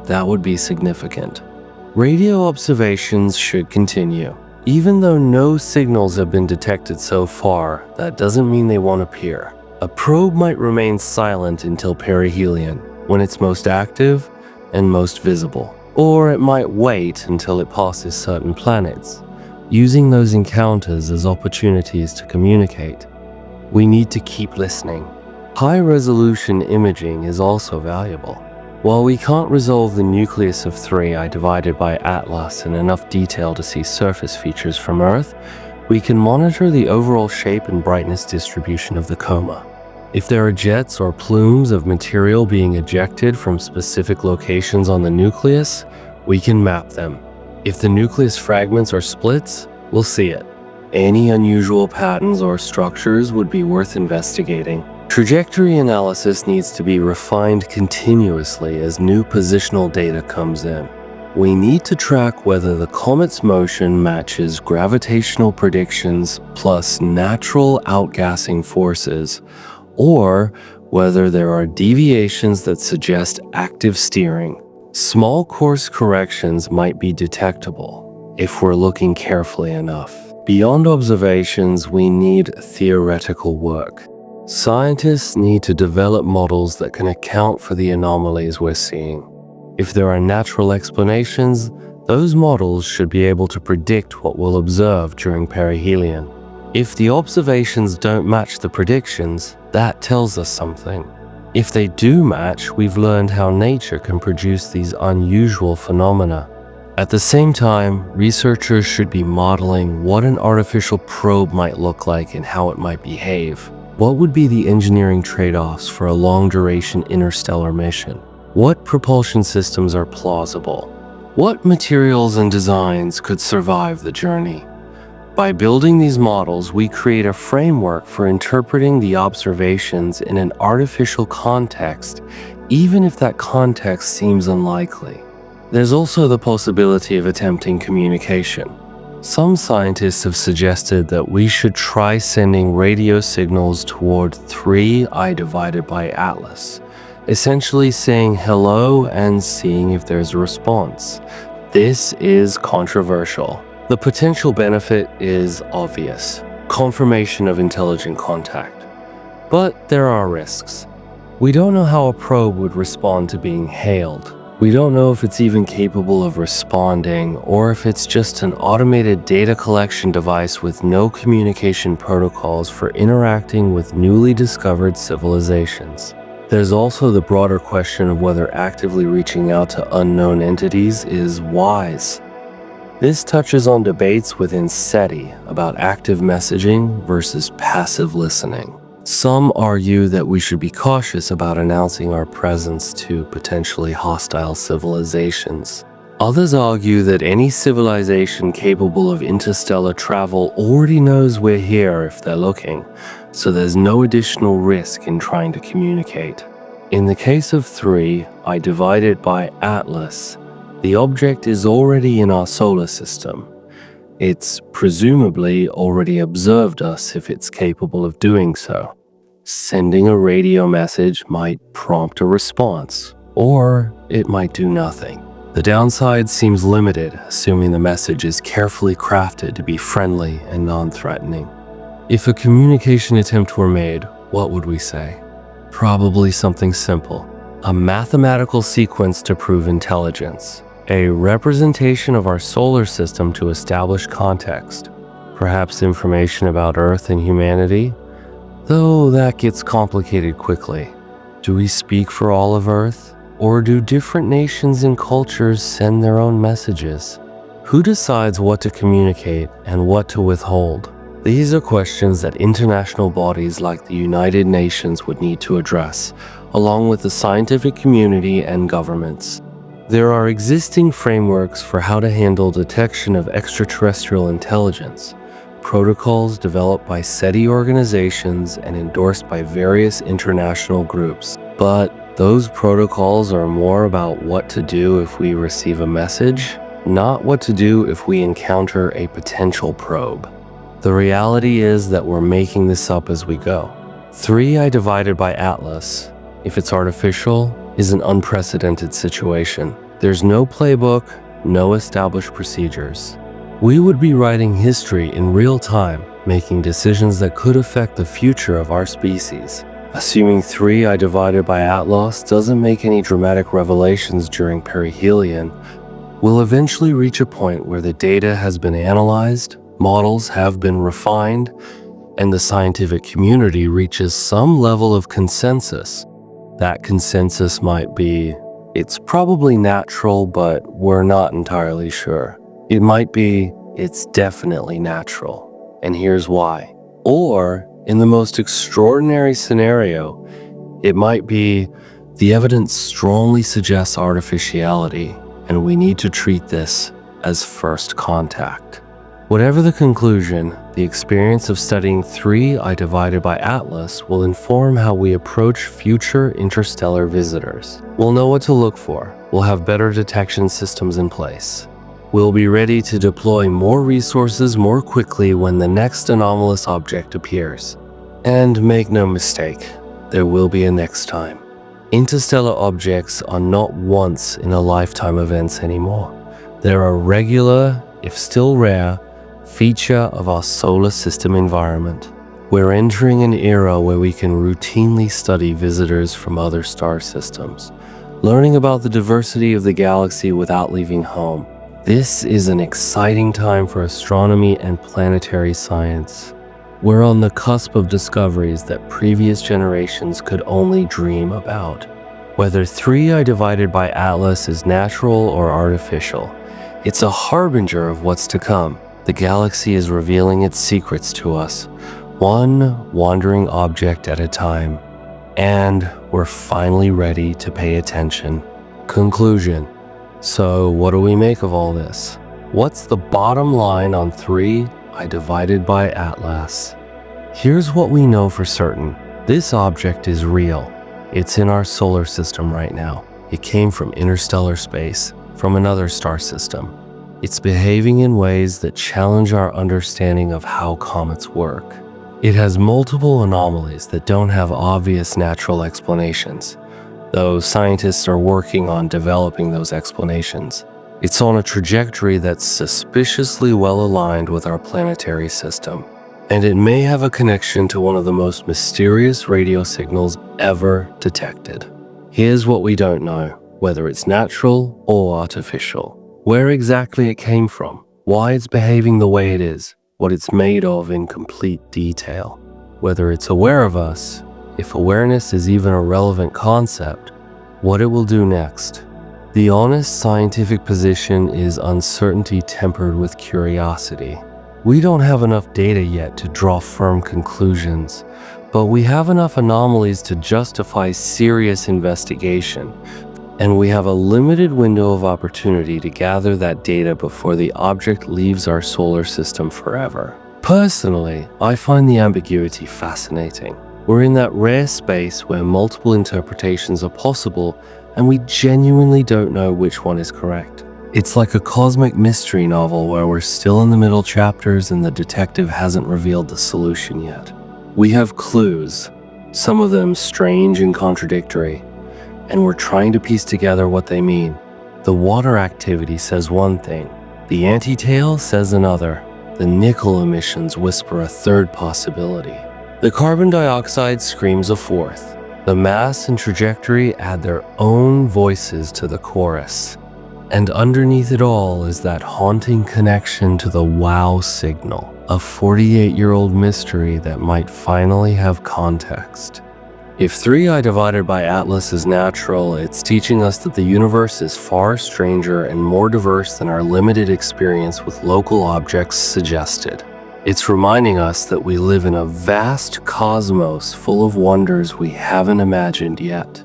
that would be significant. Radio observations should continue. Even though no signals have been detected so far, that doesn't mean they won't appear. A probe might remain silent until perihelion, when it's most active and most visible. Or it might wait until it passes certain planets, using those encounters as opportunities to communicate. We need to keep listening. High-resolution imaging is also valuable. While we can't resolve the nucleus of 3i divided by Atlas in enough detail to see surface features from Earth, we can monitor the overall shape and brightness distribution of the coma. If there are jets or plumes of material being ejected from specific locations on the nucleus, we can map them. If the nucleus fragments are splits, we'll see it. Any unusual patterns or structures would be worth investigating. Trajectory analysis needs to be refined continuously as new positional data comes in. We need to track whether the comet's motion matches gravitational predictions plus natural outgassing forces, or whether there are deviations that suggest active steering. Small course corrections might be detectable if we're looking carefully enough. Beyond observations, we need theoretical work. Scientists need to develop models that can account for the anomalies we're seeing. If there are natural explanations, those models should be able to predict what we'll observe during perihelion. If the observations don't match the predictions, that tells us something. If they do match, we've learned how nature can produce these unusual phenomena. At the same time, researchers should be modeling what an artificial probe might look like and how it might behave. What would be the engineering trade-offs for a long-duration interstellar mission? What propulsion systems are plausible? What materials and designs could survive the journey? By building these models, we create a framework for interpreting the observations in an artificial context, even if that context seems unlikely. There's also the possibility of attempting communication. Some scientists have suggested that we should try sending radio signals toward 3i divided by Atlas, essentially saying hello and seeing if there's a response. This is controversial. The potential benefit is obvious: confirmation of intelligent contact. But there are risks. We don't know how a probe would respond to being hailed. We don't know if it's even capable of responding, or if it's just an automated data collection device with no communication protocols for interacting with newly discovered civilizations. There's also the broader question of whether actively reaching out to unknown entities is wise. This touches on debates within SETI about active messaging versus passive listening. Some argue that we should be cautious about announcing our presence to potentially hostile civilizations. Others argue that any civilization capable of interstellar travel already knows we're here if they're looking, so there's no additional risk in trying to communicate. In the case of 3, I divide it by Atlas. The object is already in our solar system. It's presumably already observed us if it's capable of doing so. Sending a radio message might prompt a response, or it might do nothing. The downside seems limited, assuming the message is carefully crafted to be friendly and non-threatening. If a communication attempt were made, what would we say? Probably something simple. A mathematical sequence to prove intelligence. A representation of our solar system to establish context. Perhaps information about Earth and humanity? Though that gets complicated quickly. Do we speak for all of Earth? Or do different nations and cultures send their own messages? Who decides what to communicate and what to withhold? These are questions that international bodies like the United Nations would need to address, along with the scientific community and governments. There are existing frameworks for how to handle detection of extraterrestrial intelligence, protocols developed by SETI organizations and endorsed by various international groups. But those protocols are more about what to do if we receive a message, not what to do if we encounter a potential probe. The reality is that we're making this up as we go. 3 I divided by Atlas, if it's artificial, is an unprecedented situation. There's no playbook, no established procedures. We would be writing history in real time, making decisions that could affect the future of our species. Assuming 3 I divided by Atlas doesn't make any dramatic revelations during perihelion, we'll eventually reach a point where the data has been analyzed, models have been refined, and the scientific community reaches some level of consensus. That consensus might be, it's probably natural, but we're not entirely sure. It might be, it's definitely natural, and here's why. Or, in the most extraordinary scenario, it might be, the evidence strongly suggests artificiality, and we need to treat this as first contact. Whatever the conclusion, the experience of studying 3 I divided by Atlas will inform how we approach future interstellar visitors. We'll know what to look for. We'll have better detection systems in place. We'll be ready to deploy more resources more quickly when the next anomalous object appears. And make no mistake, there will be a next time. Interstellar objects are not once-in-a-lifetime events anymore. They're a regular, if still rare, feature of our solar system environment. We're entering an era where we can routinely study visitors from other star systems, learning about the diversity of the galaxy without leaving home. This is an exciting time for astronomy and planetary science. We're on the cusp of discoveries that previous generations could only dream about. Whether 3 I divided by Atlas is natural or artificial, it's a harbinger of what's to come. The galaxy is revealing its secrets to us, one wandering object at a time. And we're finally ready to pay attention. Conclusion. So what do we make of all this? What's the bottom line on 3 I divided by Atlas? Here's what we know for certain. This object is real. It's in our solar system right now. It came from interstellar space, from another star system. It's behaving in ways that challenge our understanding of how comets work. It has multiple anomalies that don't have obvious natural explanations, though scientists are working on developing those explanations. It's on a trajectory that's suspiciously well aligned with our planetary system. And it may have a connection to one of the most mysterious radio signals ever detected. Here's what we don't know, whether it's natural or artificial. Where exactly it came from, why it's behaving the way it is, what it's made of in complete detail. Whether it's aware of us, if awareness is even a relevant concept, what it will do next. The honest scientific position is uncertainty tempered with curiosity. We don't have enough data yet to draw firm conclusions, but we have enough anomalies to justify serious investigation, and we have a limited window of opportunity to gather that data before the object leaves our solar system forever. Personally, I find the ambiguity fascinating. We're in that rare space where multiple interpretations are possible, and we genuinely don't know which one is correct. It's like a cosmic mystery novel where we're still in the middle chapters and the detective hasn't revealed the solution yet. We have clues, some of them strange and contradictory, and we're trying to piece together what they mean. The water activity says one thing, the anti-tail says another, the nickel emissions whisper a third possibility. The carbon dioxide screams a fourth. The mass and trajectory add their own voices to the chorus. And underneath it all is that haunting connection to the wow signal, a 48-year-old mystery that might finally have context. If 3i divided by Atlas is natural, it's teaching us that the universe is far stranger and more diverse than our limited experience with local objects suggested. It's reminding us that we live in a vast cosmos full of wonders we haven't imagined yet.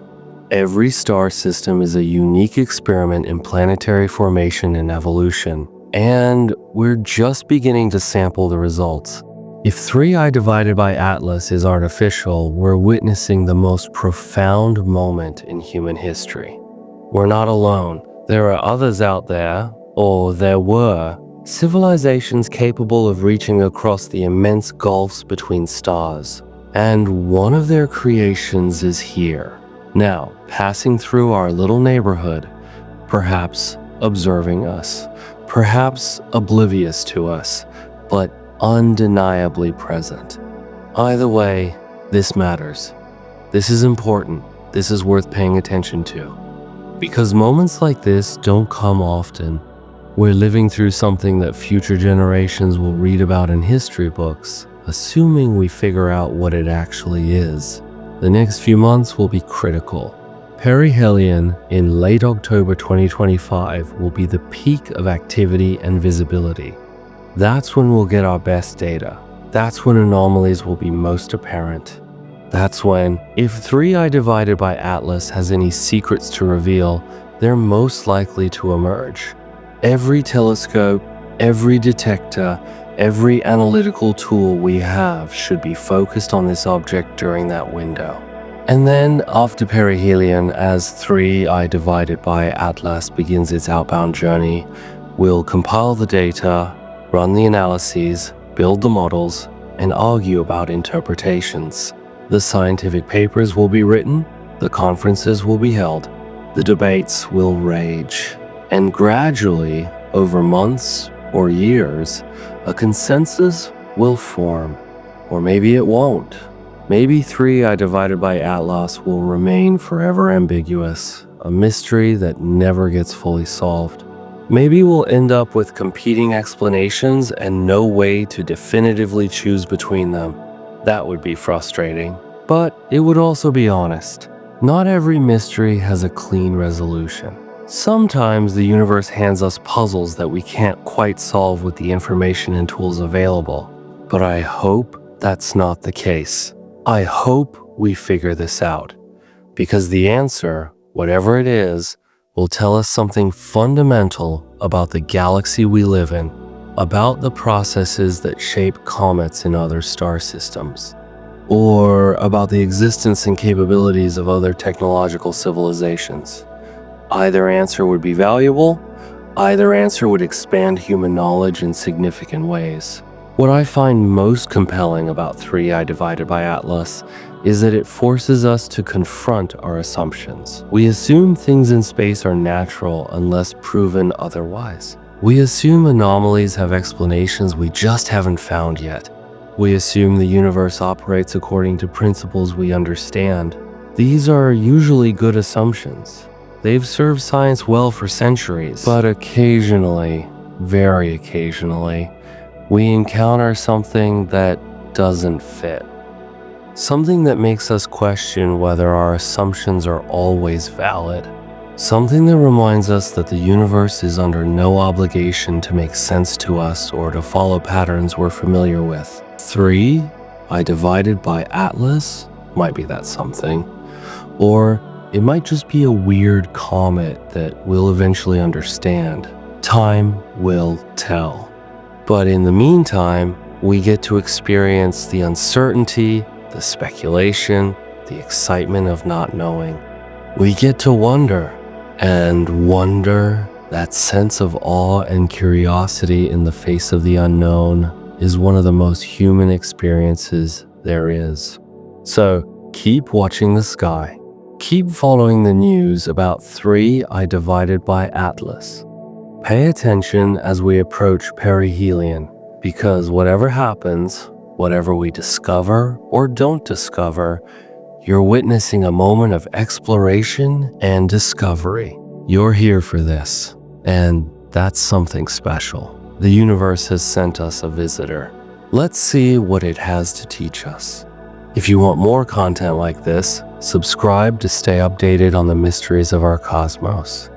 Every star system is a unique experiment in planetary formation and evolution, and we're just beginning to sample the results. If 3i divided by Atlas is artificial, we're witnessing the most profound moment in human history. We're not alone. There are others out there, or there were, civilizations capable of reaching across the immense gulfs between stars, and one of their creations is here. Now, passing through our little neighborhood, perhaps observing us, perhaps oblivious to us, but undeniably present. Either way, this matters. This is important. This is worth paying attention to. Because moments like this don't come often. We're living through something that future generations will read about in history books, assuming we figure out what it actually is. The next few months will be critical. Perihelion in late October 2025 will be the peak of activity and visibility. That's when we'll get our best data. That's when anomalies will be most apparent. That's when, if 3i divided by Atlas has any secrets to reveal, they're most likely to emerge. Every telescope, every detector, every analytical tool we have should be focused on this object during that window. And then, after perihelion, as 3i divided by Atlas begins its outbound journey, we'll compile the data, run the analyses, build the models, and argue about interpretations. The scientific papers will be written, the conferences will be held, the debates will rage, and gradually, over months or years, a consensus will form. Or maybe it won't. Maybe 3i divided by Atlas will remain forever ambiguous, a mystery that never gets fully solved. Maybe we'll end up with competing explanations and no way to definitively choose between them. That would be frustrating, but it would also be honest. Not every mystery has a clean resolution. Sometimes the universe hands us puzzles that we can't quite solve with the information and tools available. But I hope that's not the case. I hope we figure this out, because the answer, whatever it is, will tell us something fundamental about the galaxy we live in, about the processes that shape comets in other star systems, or about the existence and capabilities of other technological civilizations. Either answer would be valuable, either answer would expand human knowledge in significant ways. What I find most compelling about 3i divided by Atlas is that it forces us to confront our assumptions. We assume things in space are natural unless proven otherwise. We assume anomalies have explanations we just haven't found yet. We assume the universe operates according to principles we understand. These are usually good assumptions. They've served science well for centuries, but occasionally, very occasionally, we encounter something that doesn't fit. Something that makes us question whether our assumptions are always valid. Something that reminds us that the universe is under no obligation to make sense to us or to follow patterns we're familiar with. 3 I divided by Atlas might be that something. Or it might just be a weird comet that we'll eventually understand. Time will tell. But in the meantime, we get to experience the uncertainty, the speculation, the excitement of not knowing. We get to wonder, and wonder, that sense of awe and curiosity in the face of the unknown, is one of the most human experiences there is. So keep watching the sky. Keep following the news about 3 I divided by Atlas. Pay attention as we approach perihelion, because whatever happens, whatever we discover or don't discover, you're witnessing a moment of exploration and discovery. You're here for this, and that's something special. The universe has sent us a visitor. Let's see what it has to teach us. If you want more content like this, subscribe to stay updated on the mysteries of our cosmos.